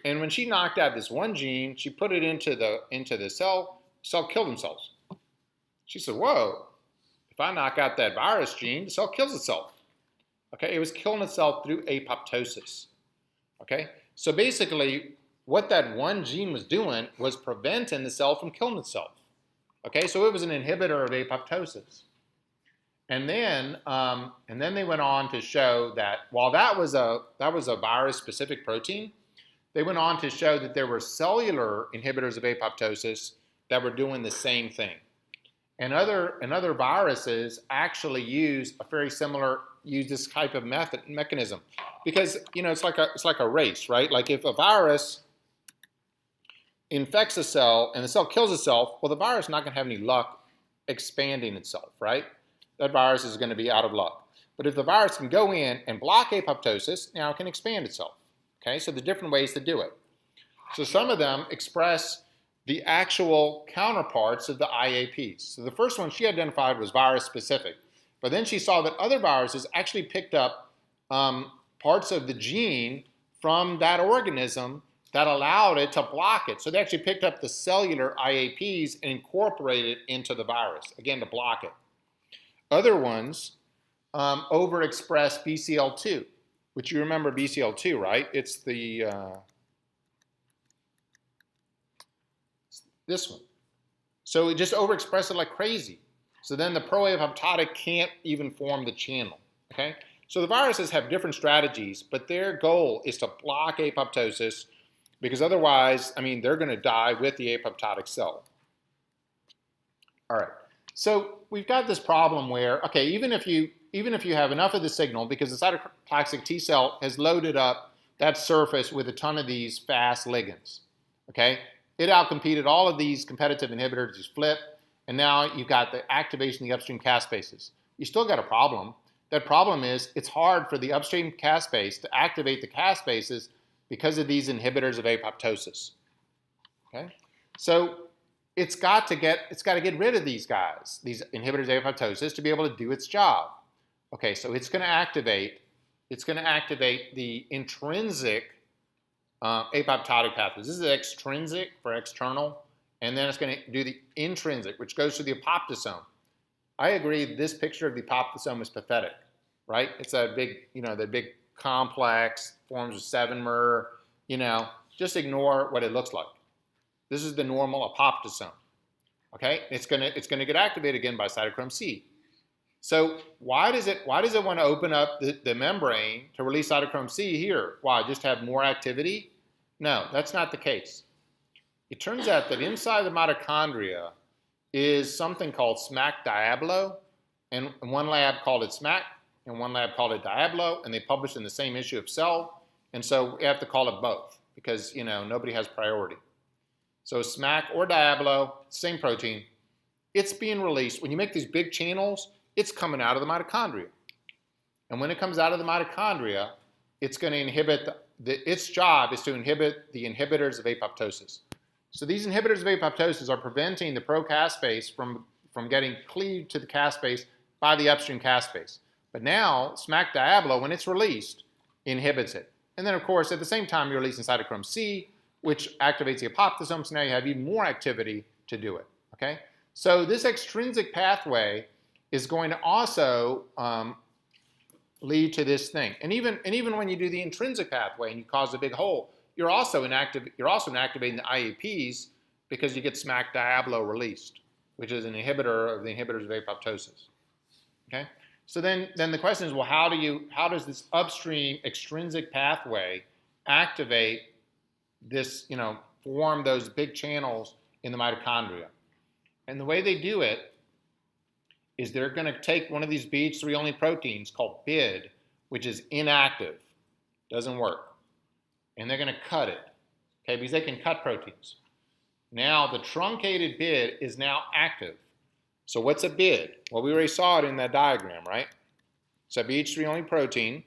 S1: And when she knocked out this one gene, she put it into the cell killed themselves. She said, whoa, if I knock out that virus gene, the cell kills itself. Okay, it was killing itself through apoptosis. Okay, so basically what that one gene was doing was preventing the cell from killing itself. Okay, so it was an inhibitor of apoptosis. And then they went on to show that while that was a virus-specific protein, they went on to show that there were cellular inhibitors of apoptosis that were doing the same thing. And other viruses actually use this type of mechanism, because it's like a race, right? Like if a virus infects a cell and the cell kills itself, well, the virus is not going to have any luck expanding itself, right? That virus is going to be out of luck. But if the virus can go in and block apoptosis, now it can expand itself. Okay, so the different ways to do it. So some of them express the actual counterparts of the IAPs. So the first one she identified was virus specific, but then she saw that other viruses actually picked up parts of the gene from that organism that allowed it to block it. So they actually picked up the cellular IAPs and incorporated it into the virus, again, to block it. Other ones overexpress BCL2, which you remember BCL2, right? It's the this one. So it just overexpresses it like crazy. So then the pro-apoptotic can't even form the channel, okay? So the viruses have different strategies, but their goal is to block apoptosis, because otherwise, they're going to die with the apoptotic cell. All right. So we've got this problem where, okay, even if you have enough of the signal, because the cytotoxic T cell has loaded up that surface with a ton of these fast ligands, okay? It outcompeted all of these competitive inhibitors, these FLIP, and now you've got the activation of the upstream caspases. You still got a problem. That problem is it's hard for the upstream caspase to activate the caspases because of these inhibitors of apoptosis, okay? So it's got to get rid of these guys, these inhibitors of apoptosis, to be able to do its job. Okay, so it's going to activate the intrinsic apoptotic pathways. This is extrinsic for external, and then it's going to do the intrinsic, which goes to the apoptosome. I agree this picture of the apoptosome is pathetic, right? It's a big, the big complex, forms of 7-mer, just ignore what it looks like. This is the normal apoptosome, okay? It's gonna get activated again by cytochrome C. So why does it want to open up the membrane to release cytochrome C here? Why, just have more activity? No, that's not the case. It turns out that inside the mitochondria is something called SMAC Diablo, and one lab called it SMAC, and one lab called it Diablo, and they published in the same issue of Cell, and so we have to call it both, because nobody has priority. So SMAC or Diablo, same protein, it's being released. When you make these big channels, it's coming out of the mitochondria. And when it comes out of the mitochondria, it's going to inhibit, its job is to inhibit the inhibitors of apoptosis. So these inhibitors of apoptosis are preventing the procaspase from getting cleaved to the caspase by the upstream caspase. But now, SMAC Diablo, when it's released, inhibits it. And then, of course, at the same time, you're releasing cytochrome C, which activates the apoptosome, so now you have even more activity to do it, okay? So this extrinsic pathway is going to also lead to this thing. And even when you do the intrinsic pathway and you cause a big hole, you're also inactivating the IAPs, because you get SMAC Diablo released, which is an inhibitor of the inhibitors of apoptosis, okay? So then the question is, well, how does this upstream extrinsic pathway activate this, form those big channels in the mitochondria? And the way they do it is they're going to take one of these BH3 only proteins called BID, which is inactive, doesn't work, and they're going to cut it, okay, because they can cut proteins. Now the truncated BID is now active. So what's a BID? Well, we already saw it in that diagram, right? It's a BH3 only protein.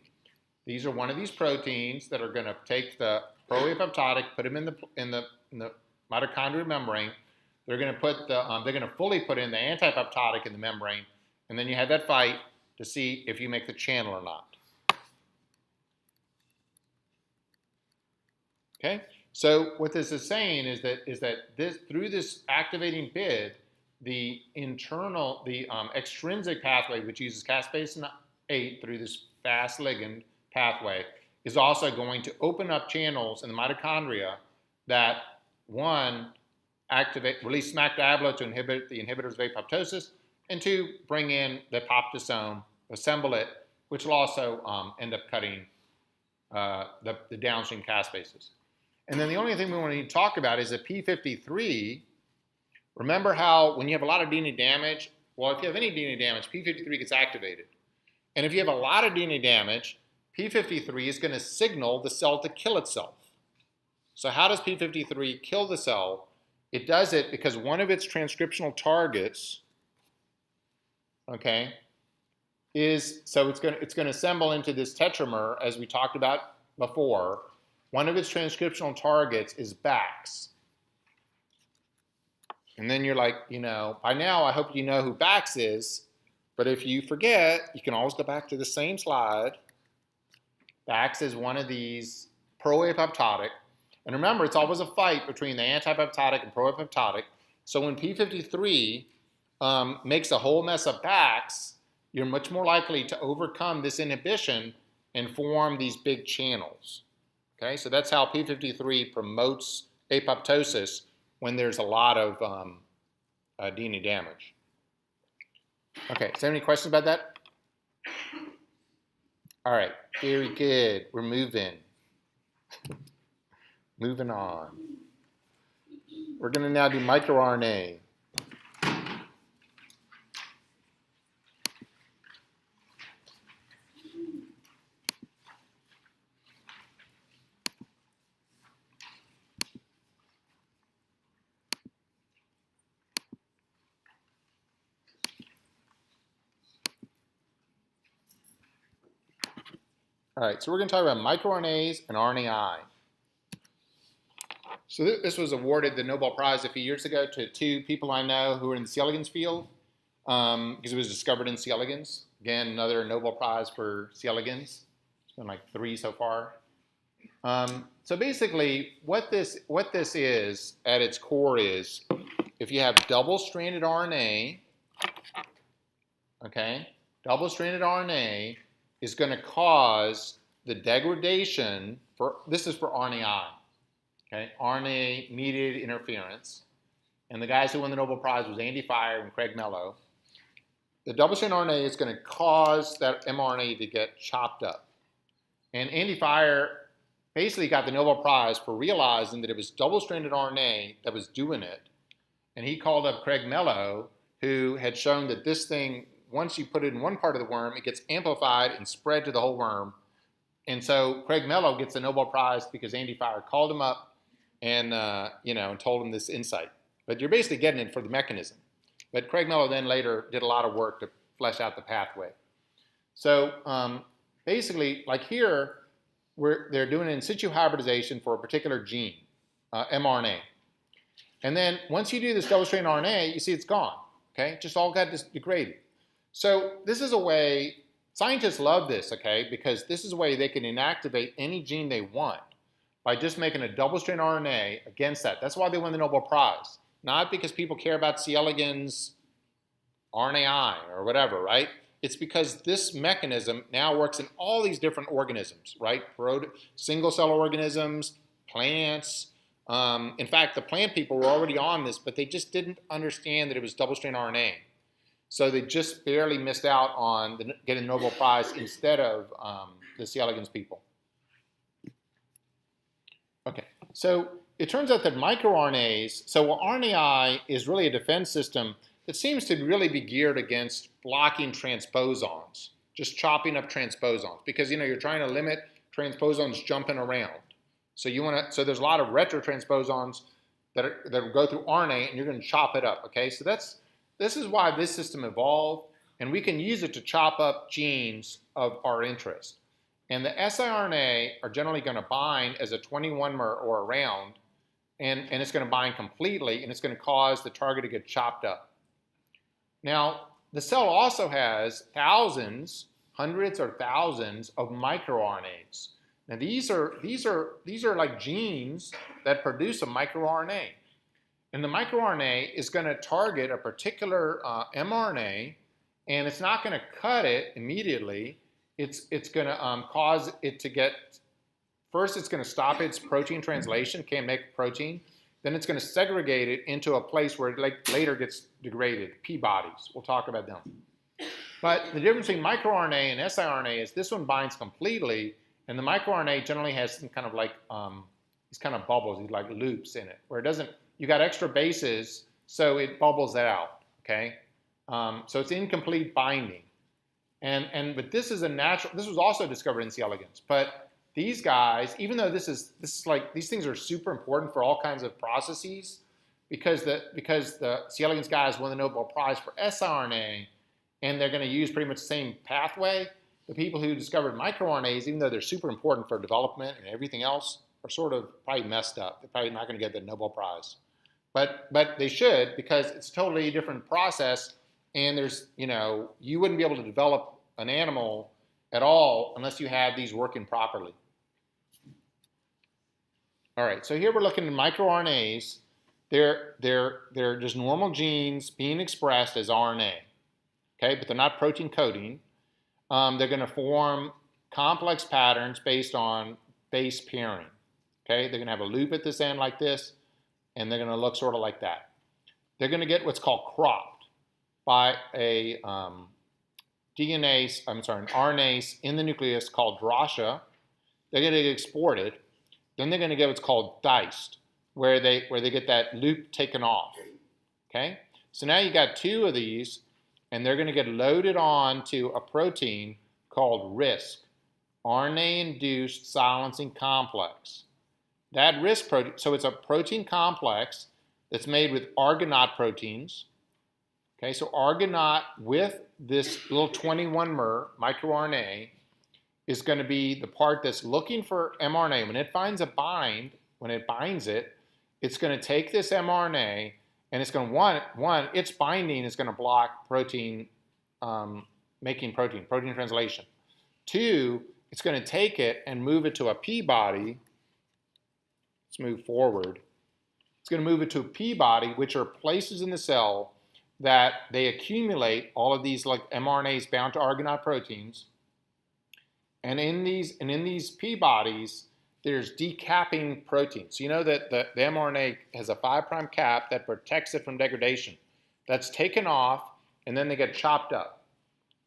S1: These are one of these proteins that are going to take the pro-apoptotic, put them in the mitochondrial membrane. They're going to fully put in the antipoptotic in the membrane, and then you have that fight to see if you make the channel or not. Okay, so what this is saying is that through this activating bid, the extrinsic pathway, which uses caspase 8 through this fast ligand pathway, is also going to open up channels in the mitochondria that, one, release SMAC diabolate to inhibit the inhibitors of apoptosis, and two, bring in the apoptosome, assemble it, which will also end up cutting the downstream caspases. And then the only thing we want to talk about is that P53. Remember how when you have a lot of DNA damage, well, if you have any DNA damage, P53 gets activated. And if you have a lot of DNA damage, P53 is going to signal the cell to kill itself. So how does P53 kill the cell? It does it because one of its transcriptional targets, okay, it's going to assemble into this tetramer, as we talked about before. One of its transcriptional targets is BAX. And then you're like, by now I hope you know who BAX is, but if you forget, you can always go back to the same slide. BAX is one of these pro-apoptotic. And remember, it's always a fight between the antipoptotic and pro-apoptotic. So when P53 makes a whole mess of BAX, you're much more likely to overcome this inhibition and form these big channels. Okay, so that's how P53 promotes apoptosis when there's a lot of DNA damage. Okay, is there any questions about that? All right, very good. We're moving. Moving on. We're going to now do microRNA. All right, so we're going to talk about microRNAs and RNAi. So this was awarded the Nobel Prize a few years ago to two people I know who are in the C. elegans field because it was discovered in C. elegans. Again, another Nobel Prize for C. elegans. It's been like 3 so far. So basically, what this is at its core is if you have double-stranded RNA, okay, double-stranded RNA is going to cause the degradation this is for RNAi, okay, RNA-mediated interference. And the guys who won the Nobel Prize was Andy Fire and Craig Mello. The double-stranded RNA is going to cause that mRNA to get chopped up. And Andy Fire basically got the Nobel Prize for realizing that it was double-stranded RNA that was doing it. And he called up Craig Mello, who had shown that this thing, once you put it in one part of the worm, it gets amplified and spread to the whole worm. And so Craig Mello gets the Nobel Prize because Andy Fire called him up and and told him this insight. But you're basically getting it for the mechanism. But Craig Mello then later did a lot of work to flesh out the pathway. So basically, like here, they're doing an in situ hybridization for a particular gene, mRNA. And then once you do this double-stranded RNA, you see it's gone. Okay, just all got degraded. So this is a way, scientists love this, okay, because this is a way they can inactivate any gene they want by just making a double-stranded RNA against that. That's why they won the Nobel Prize. Not because people care about C. elegans, RNAi, or whatever, right? It's because this mechanism now works in all these different organisms, right? Single-cell organisms, plants. In fact, the plant people were already on this, but they just didn't understand that it was double-stranded RNA. So they just barely missed out on getting the Nobel Prize instead of the C. elegans people. Okay, so it turns out that microRNAs, so RNAi is really a defense system that seems to really be geared against blocking transposons, just chopping up transposons, because you're trying to limit transposons jumping around. So so there's a lot of retrotransposons that go through RNA, and you're going to chop it up. Okay, so this is why this system evolved, and we can use it to chop up genes of our interest. And the siRNA are generally going to bind as a 21-mer or around, and it's going to bind completely, and it's going to cause the target to get chopped up. Now, the cell also has thousands, hundreds or thousands of microRNAs. Now, these are like genes that produce a microRNA. And the microRNA is going to target a particular mRNA, and it's not going to cut it immediately. It's going to cause it to get, first it's going to stop its protein translation, can't make protein. Then it's going to segregate it into a place where it later gets degraded, P bodies. We'll talk about them. But the difference between microRNA and siRNA is this one binds completely, and the microRNA generally has some kind of like these kind of bubbles, these like loops in it, where it doesn't, you got extra bases, so it bubbles that out, okay? So it's incomplete binding. But this is a natural, this was also discovered in C. elegans, but these guys, even though this is like, these things are super important for all kinds of processes, because the C. elegans guys won the Nobel Prize for siRNA, and they're going to use pretty much the same pathway. The people who discovered microRNAs, even though they're super important for development and everything else, are sort of probably messed up. They're probably not going to get the Nobel Prize. But they should, because it's a totally different process, and there's, you wouldn't be able to develop an animal at all unless you had these working properly. All right, so here we're looking at microRNAs. They're just normal genes being expressed as RNA, okay? But they're not protein coding. They're going to form complex patterns based on base pairing, okay? They're going to have a loop at this end like this, and they're going to look sort of like that. They're going to get what's called cropped by a an RNase in the nucleus called drosha. They're going to get exported. Then they're going to get what's called diced, where they get that loop taken off, okay? So now you got two of these, and they're going to get loaded on to a protein called RISC, RNA-induced silencing complex. That RISC protein, so it's a protein complex that's made with argonaute proteins. Okay, so argonaute with this little 21-mer microRNA is going to be the part that's looking for mRNA. When it finds a bind, when it binds it, it's going to take this mRNA and it's going to, its binding is going to block protein, making protein translation. Two, it's going to take it and move it to a P body. Let's move forward. It's going to move it to a P body, which are places in the cell that they accumulate all of these like mRNAs bound to argonaute proteins. And in these P bodies, there's decapping proteins. So you know that the mRNA has a 5' cap that protects it from degradation. That's taken off, and then they get chopped up,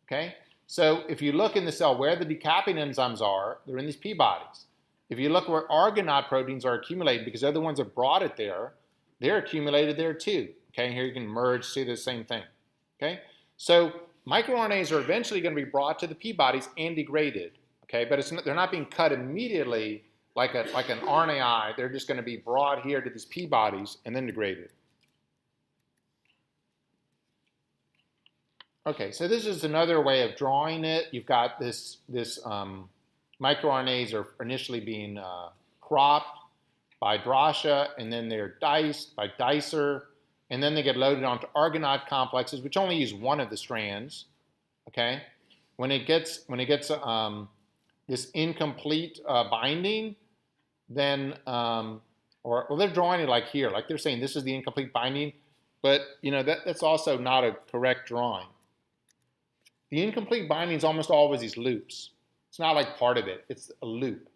S1: okay? So if you look in the cell where the decapping enzymes are, they're in these P bodies. If you look where argonaute proteins are accumulated, because they're the ones that brought it there, they're accumulated there too, okay? Here you can merge, see the same thing, okay? So microRNAs are eventually going to be brought to the P bodies and degraded, okay? But they're not being cut immediately like an RNAi. They're just going to be brought here to these P bodies and then degraded. Okay, so this is another way of drawing it. You've got this microRNAs are initially being cropped by drosha, and then they're diced by dicer, and then they get loaded onto argonaute complexes, which only use one of the strands. Okay, when it gets this incomplete binding, then they're drawing it like here, like they're saying this is the incomplete binding, but that's also not a correct drawing. The incomplete binding is almost always these loops. It's not like part of it, it's a loop.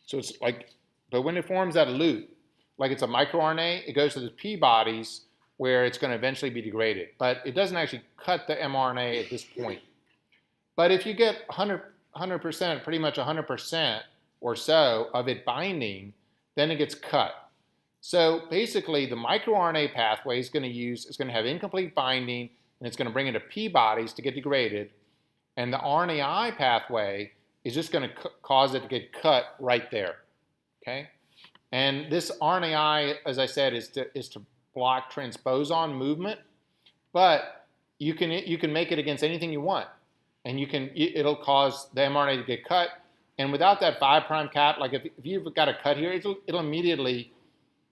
S1: So it's like, but when it forms that loop, like it's a microRNA, it goes to the P bodies where it's going to eventually be degraded. But it doesn't actually cut the mRNA at this point. But if you get 100%, pretty much 100% or so of it binding, then it gets cut. So basically, the microRNA pathway is going to have incomplete binding, and it's going to bring it to P bodies to get degraded. And the RNAi pathway is just going to cause it to get cut right there. Okay? And this RNAi, as I said, is to block transposon movement, but you can make it against anything you want, and it'll cause the mRNA to get cut. And without that 5' cap, like if you've got a cut here, it'll immediately,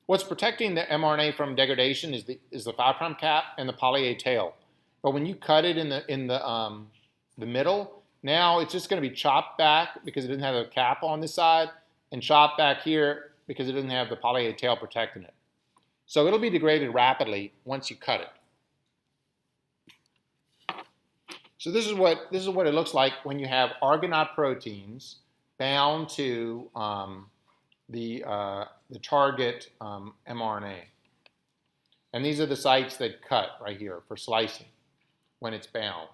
S1: what's protecting the mRNA from degradation is the 5' cap and the poly A tail. But when you cut it in the middle, now it's just going to be chopped back because it doesn't have a cap on this side, and chopped back here because it doesn't have the poly A tail protecting it. So it'll be degraded rapidly once you cut it. So this is what it looks like when you have Argonaute proteins bound to the target mRNA. And these are the sites that cut right here for slicing when it's bound.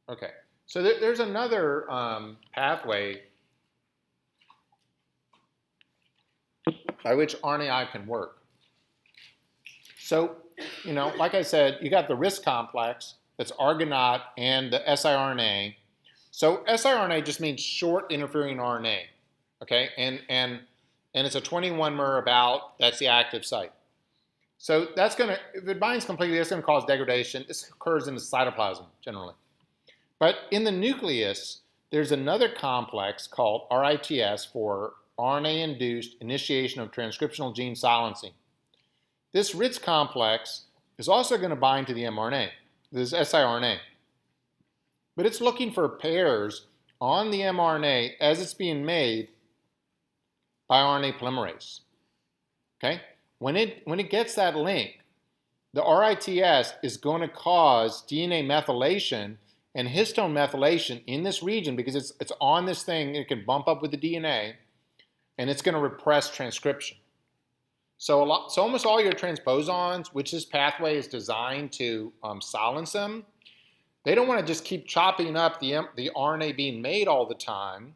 S1: Okay, so there's another pathway by which RNAi can work. So, like I said, you got the RISC complex, that's Argonaute and the siRNA. So siRNA just means short interfering RNA, okay? And it's a 21-mer about, that's the active site. So that's gonna, if it binds completely, that's gonna cause degradation. This occurs in the cytoplasm, generally. But in the nucleus, there's another complex called RITS for RNA-induced initiation of transcriptional gene silencing. This RITS complex is also going to bind to the mRNA, this siRNA. But it's looking for pairs on the mRNA as it's being made by RNA polymerase. Okay? When it gets that link, the RITS is going to cause DNA methylation and histone methylation in this region because it's on this thing, it can bump up with the DNA, and it's going to repress transcription. So almost all your transposons, which this pathway is designed to silence them, they don't want to just keep chopping up the RNA being made all the time.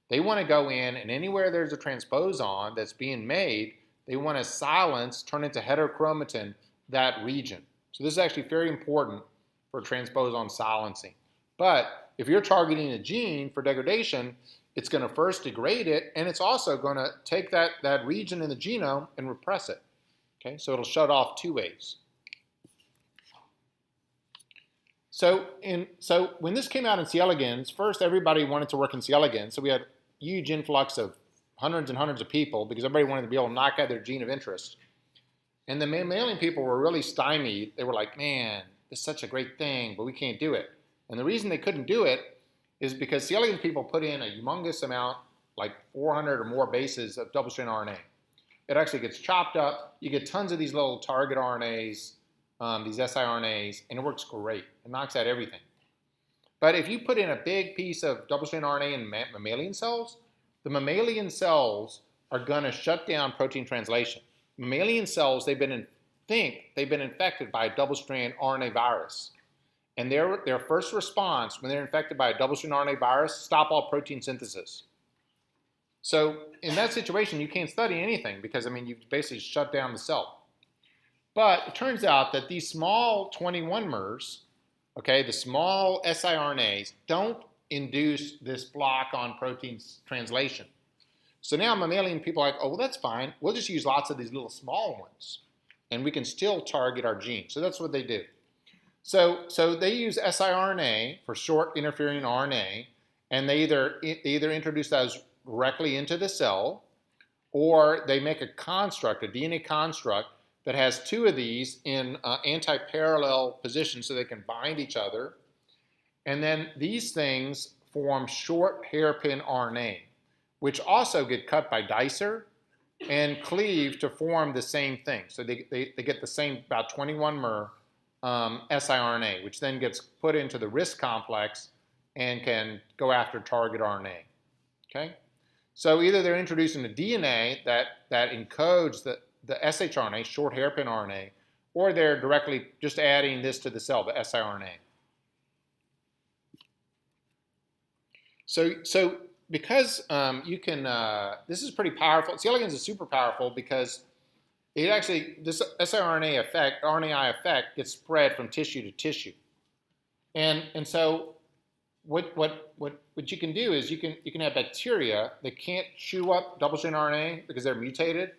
S1: They want to go in, and anywhere there's a transposon that's being made, they want to silence, turn into heterochromatin, that region. So this is actually very important for transposon silencing. But if you're targeting a gene for degradation, it's going to first degrade it, and it's also going to take that region in the genome and repress it. Okay, so it'll shut off two ways. So when this came out in C. elegans, first everybody wanted to work in C. elegans, so we had huge influx of hundreds and hundreds of people because everybody wanted to be able to knock out their gene of interest. And the mammalian people were really stymied. They were like, man, this is such a great thing, but we can't do it. And the reason they couldn't do it is because C. elegans people put in a humongous amount, like 400 or more bases of double-strand RNA. It actually gets chopped up. You get tons of these little target RNAs, these siRNAs, and it works great. It knocks out everything. But if you put in a big piece of double-strand RNA in mammalian cells, the mammalian cells are going to shut down protein translation. Mammalian cells, they've been infected by a double-strand RNA virus. And their first response when they're infected by a double-strand RNA virus, stop all protein synthesis. So in that situation, you can't study anything because, you've basically shut down the cell. But it turns out that these small 21-mers, okay, the small siRNAs, don't induce this block on protein translation. So now mammalian people are like, oh, well, that's fine. We'll just use lots of these little small ones, and we can still target our gene. So that's what they do. So they use siRNA for short interfering RNA, and they either introduce those directly into the cell, or they make a construct, a DNA construct, that has two of these in anti-parallel positions so they can bind each other. And then these things form short hairpin RNA, which also get cut by dicer and cleave to form the same thing. So they get the same about 21-mer siRNA, which then gets put into the RISC complex and can go after target RNA. Okay? So either they're introducing a DNA that encodes the shRNA, short hairpin RNA, or they're directly just adding this to the cell, the siRNA. So because you can, this is pretty powerful. C. elegans is super powerful because it actually, this siRNA effect, RNAi effect, gets spread from tissue to tissue. And so what you can do is you can have bacteria that can't chew up double-strand RNA because they're mutated,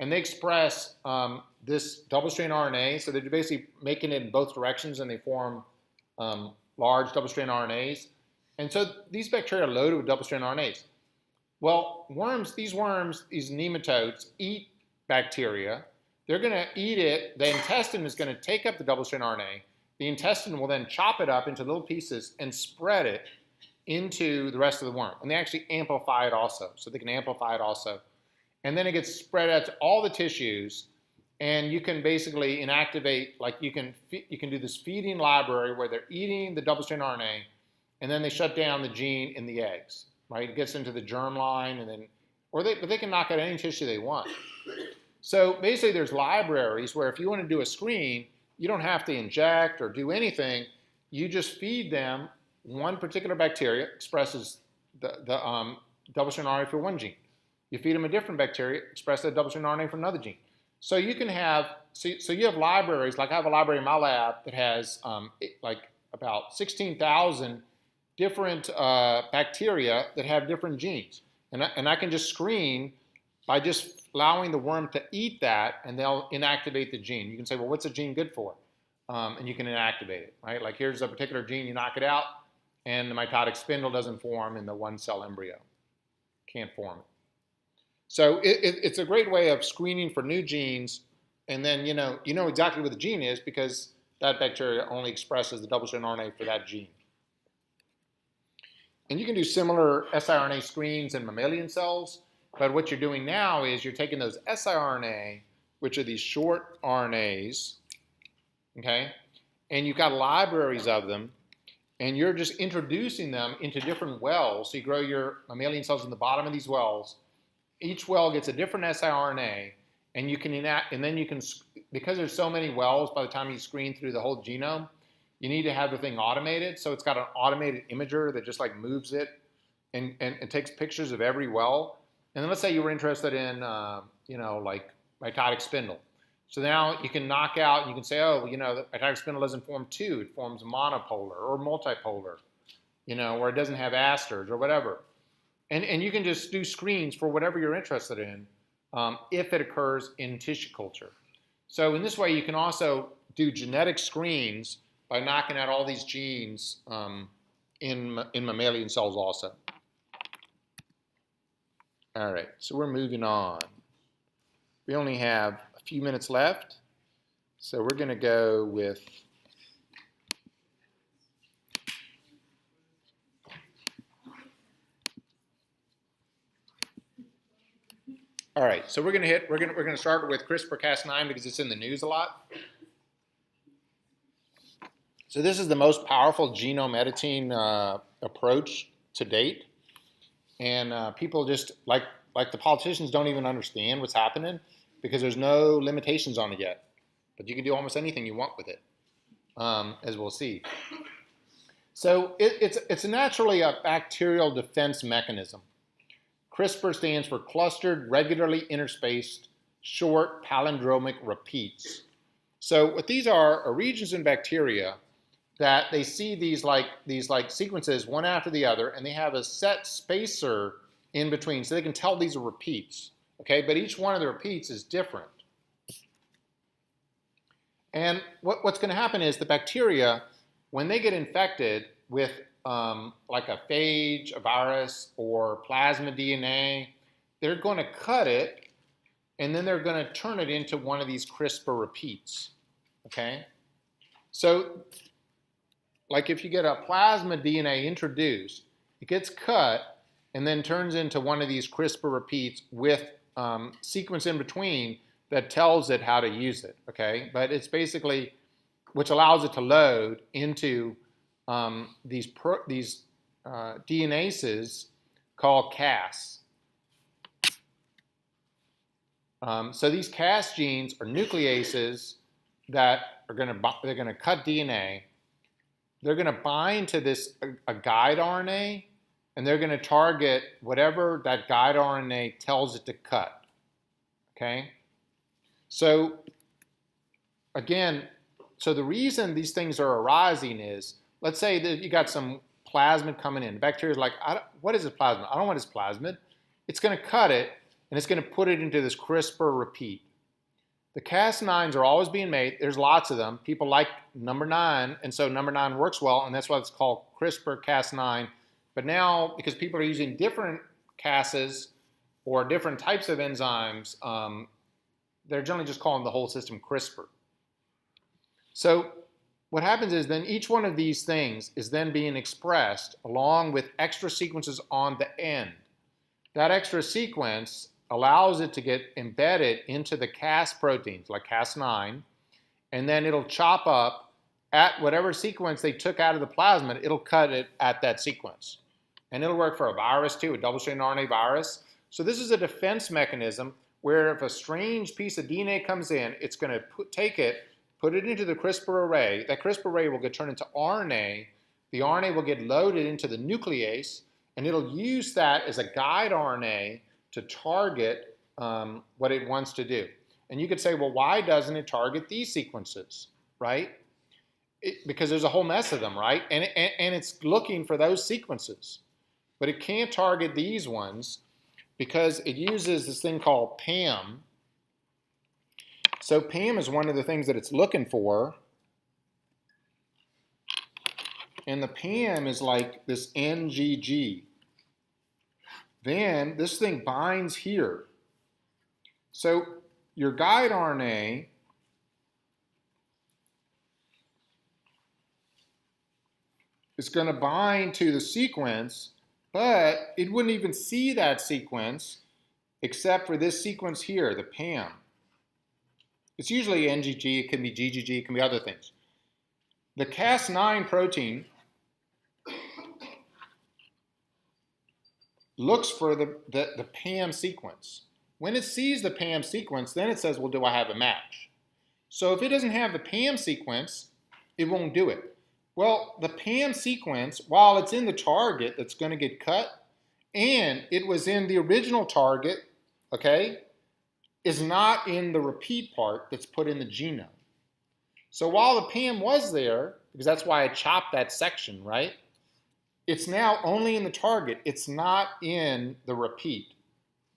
S1: and they express this double-strand RNA, so they're basically making it in both directions, and they form large double-stranded RNAs. And so these bacteria are loaded with double-stranded RNAs. Well, these nematodes eat bacteria. They're going to eat it. The intestine is going to take up the double-stranded RNA. The intestine will then chop it up into little pieces and spread it into the rest of the worm. And they actually amplify it also. So they can amplify it also. And then it gets spread out to all the tissues. And you can basically inactivate, like you can do this feeding library where they're eating the double-stranded RNA, and then they shut down the gene in the eggs, right? It gets into the germ line, and then, but they can knock out any tissue they want. So basically there's libraries where if you want to do a screen, you don't have to inject or do anything. You just feed them one particular bacteria, expresses the double-stranded RNA for one gene. You feed them a different bacteria, expresses the double-stranded RNA for another gene. So you can have, so you have libraries, like I have a library in my lab that has like about 16,000 different bacteria that have different genes. And I can just screen by just allowing the worm to eat that, and they'll inactivate the gene. You can say, well, what's a gene good for? And you can inactivate it, right? Like here's a particular gene, you knock it out, and the mitotic spindle doesn't form in the one-cell embryo. Can't form it. So it's a great way of screening for new genes, and then you know exactly what the gene is because that bacteria only expresses the double-stranded RNA for that gene. And you can do similar siRNA screens in mammalian cells, but what you're doing now is you're taking those siRNA, which are these short RNAs, okay, and you've got libraries of them, and you're just introducing them into different wells. So you grow your mammalian cells in the bottom of these wells. Each well gets a different siRNA, and you can because there's so many wells, by the time you screen through the whole genome, you need to have the thing automated. So it's got an automated imager that just like moves it and takes pictures of every well. And then let's say you were interested in, like mitotic spindle. So now you can knock out, you can say, oh, the mitotic spindle doesn't form two, it forms monopolar or multipolar, or it doesn't have asters or whatever. And you can just do screens for whatever you're interested in if it occurs in tissue culture. So in this way, you can also do genetic screens by knocking out all these genes in mammalian cells also. All right, so we're moving on. We only have a few minutes left, so we're going to go with all right, so we're gonna start with CRISPR-Cas9 because it's in the news a lot. So this is the most powerful genome editing approach to date, and people just like the politicians don't even understand what's happening because there's no limitations on it yet. But you can do almost anything you want with it, as we'll see. So it's naturally a bacterial defense mechanism. CRISPR stands for clustered, regularly interspaced, short palindromic repeats. So what these are regions in bacteria that they see these sequences one after the other, and they have a set spacer in between, so they can tell these are repeats. Okay, but each one of the repeats is different. And what's going to happen is the bacteria, when they get infected with like a phage, a virus, or plasmid DNA, they're going to cut it, and then they're going to turn it into one of these CRISPR repeats, okay? So, like if you get a plasmid DNA introduced, it gets cut, and then turns into one of these CRISPR repeats with sequence in between that tells it how to use it, okay? But it's basically, which allows it to load into these DNases called Cas. So these Cas genes are nucleases that they're going to cut DNA. They're going to bind to a guide RNA, and they're going to target whatever that guide RNA tells it to cut. Okay. So again, the reason these things are arising is, let's say that you got some plasmid coming in. The bacteria is like, what is this plasmid? I don't want this plasmid. It's going to cut it, and it's going to put it into this CRISPR repeat. The Cas9s are always being made. There's lots of them. People like number 9, and so number 9 works well, and that's why it's called CRISPR-Cas9. But now, because people are using different Cases or different types of enzymes, they're generally just calling the whole system CRISPR. So what happens is then each one of these things is then being expressed along with extra sequences on the end. That extra sequence allows it to get embedded into the Cas proteins, like Cas9, and then it'll chop up at whatever sequence they took out of the plasmid, it'll cut it at that sequence. And it'll work for a virus too, a double-stranded RNA virus. So this is a defense mechanism where if a strange piece of DNA comes in, it's going to take it, put it into the CRISPR array. That CRISPR array will get turned into RNA. The RNA will get loaded into the nuclease, and it'll use that as a guide RNA to target what it wants to do. And you could say, well, why doesn't it target these sequences, right? Because there's a whole mess of them, right? And it's looking for those sequences. But it can't target these ones because it uses this thing called PAM. So PAM is one of the things that it's looking for. And the PAM is like this NGG. Then this thing binds here. So your guide RNA is going to bind to the sequence, but it wouldn't even see that sequence except for this sequence here, the PAM. It's usually NGG, it can be GGG, it can be other things. The Cas9 protein looks for the PAM sequence. When it sees the PAM sequence, then it says, well, do I have a match? So if it doesn't have the PAM sequence, it won't do it. Well, the PAM sequence, while it's in the target that's going to get cut, and it was in the original target, okay, is not in the repeat part that's put in the genome. So while the PAM was there, because that's why I chopped that section, right? It's now only in the target. It's not in the repeat.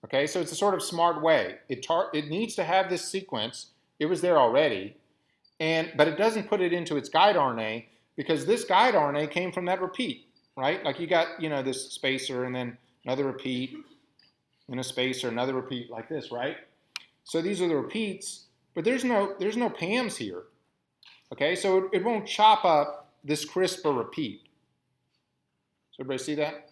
S1: Okay, so it's a sort of smart way. It needs to have this sequence. It was there already, but it doesn't put it into its guide RNA because this guide RNA came from that repeat, right? Like you got, this spacer and then another repeat and a spacer, another repeat like this, right? So these are the repeats, but there's no PAMs here. Okay, so it won't chop up this CRISPR repeat. So everybody see that?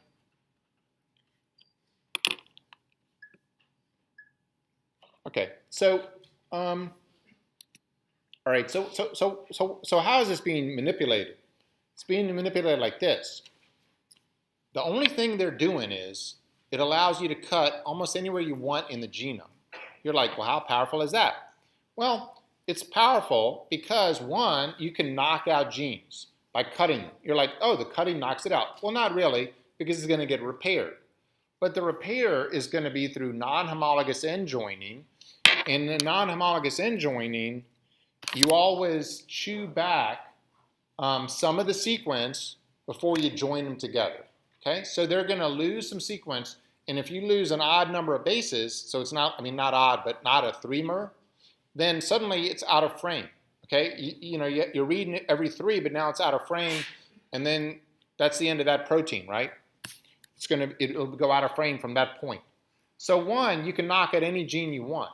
S1: Okay, so all right, so how is this being manipulated? It's being manipulated like this. The only thing they're doing is it allows you to cut almost anywhere you want in the genome. You're like, well, how powerful is that? Well, it's powerful because, one, you can knock out genes by cutting them. You're like, oh, the cutting knocks it out. Well, not really, because it's going to get repaired. But the repair is going to be through non-homologous end joining. In the non-homologous end joining, you always chew back some of the sequence before you join them together. Okay, so they're going to lose some sequence, and if you lose an odd number of bases, so it's not odd, but not a 3-mer, then suddenly it's out of frame. Okay, you're reading it every 3, but now it's out of frame, and then that's the end of that protein, right? It'll go out of frame from that point. So one, you can knock out any gene you want,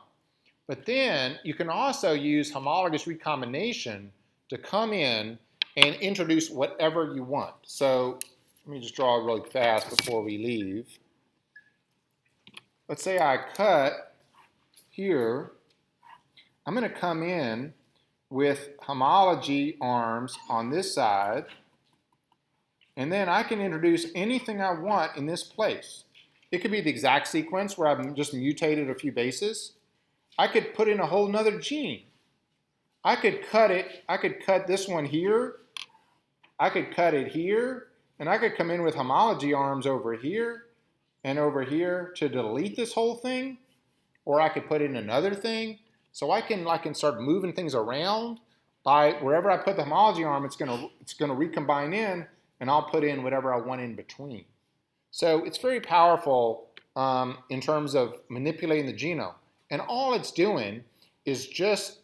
S1: but then you can also use homologous recombination to come in and introduce whatever you want. So let me just draw it really fast before we leave. Let's say I cut here. I'm going to come in with homology arms on this side, and then I can introduce anything I want in this place. It could be the exact sequence where I've just mutated a few bases. I could put in a whole nother gene. I could cut it. I could cut this one here. I could cut it here, and I could come in with homology arms over here and over here to delete this whole thing, or I could put in another thing. So I can start moving things around by wherever I put the homology arm, it's gonna recombine in, and I'll put in whatever I want in between. So it's very powerful in terms of manipulating the genome. And all it's doing is just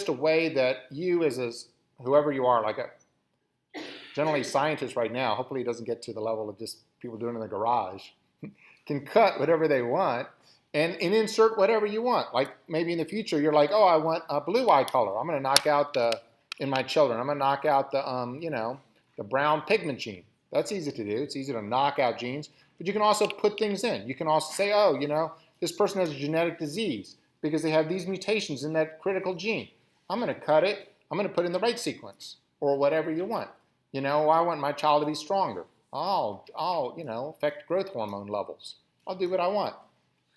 S1: a way that you as whoever you are, like generally scientists right now, hopefully it doesn't get to the level of just people doing it in the garage, can cut whatever they want and insert whatever you want. Like maybe in the future you're like, oh, I want a blue eye color. I'm going to knock out in my children, I'm going to knock out the brown pigment gene. That's easy to do. It's easy to knock out genes, but you can also put things in. You can also say, oh, this person has a genetic disease because they have these mutations in that critical gene. I'm going to cut it. I'm going to put in the right sequence or whatever you want. I want my child to be stronger. I'll affect growth hormone levels. I'll do what I want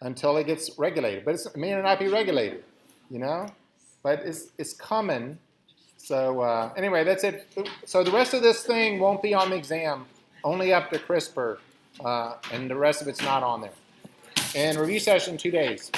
S1: until it gets regulated. But it may not be regulated, But it's coming. So anyway, that's it. So the rest of this thing won't be on the exam, only up to CRISPR, and the rest of it's not on there. And review session 2 days.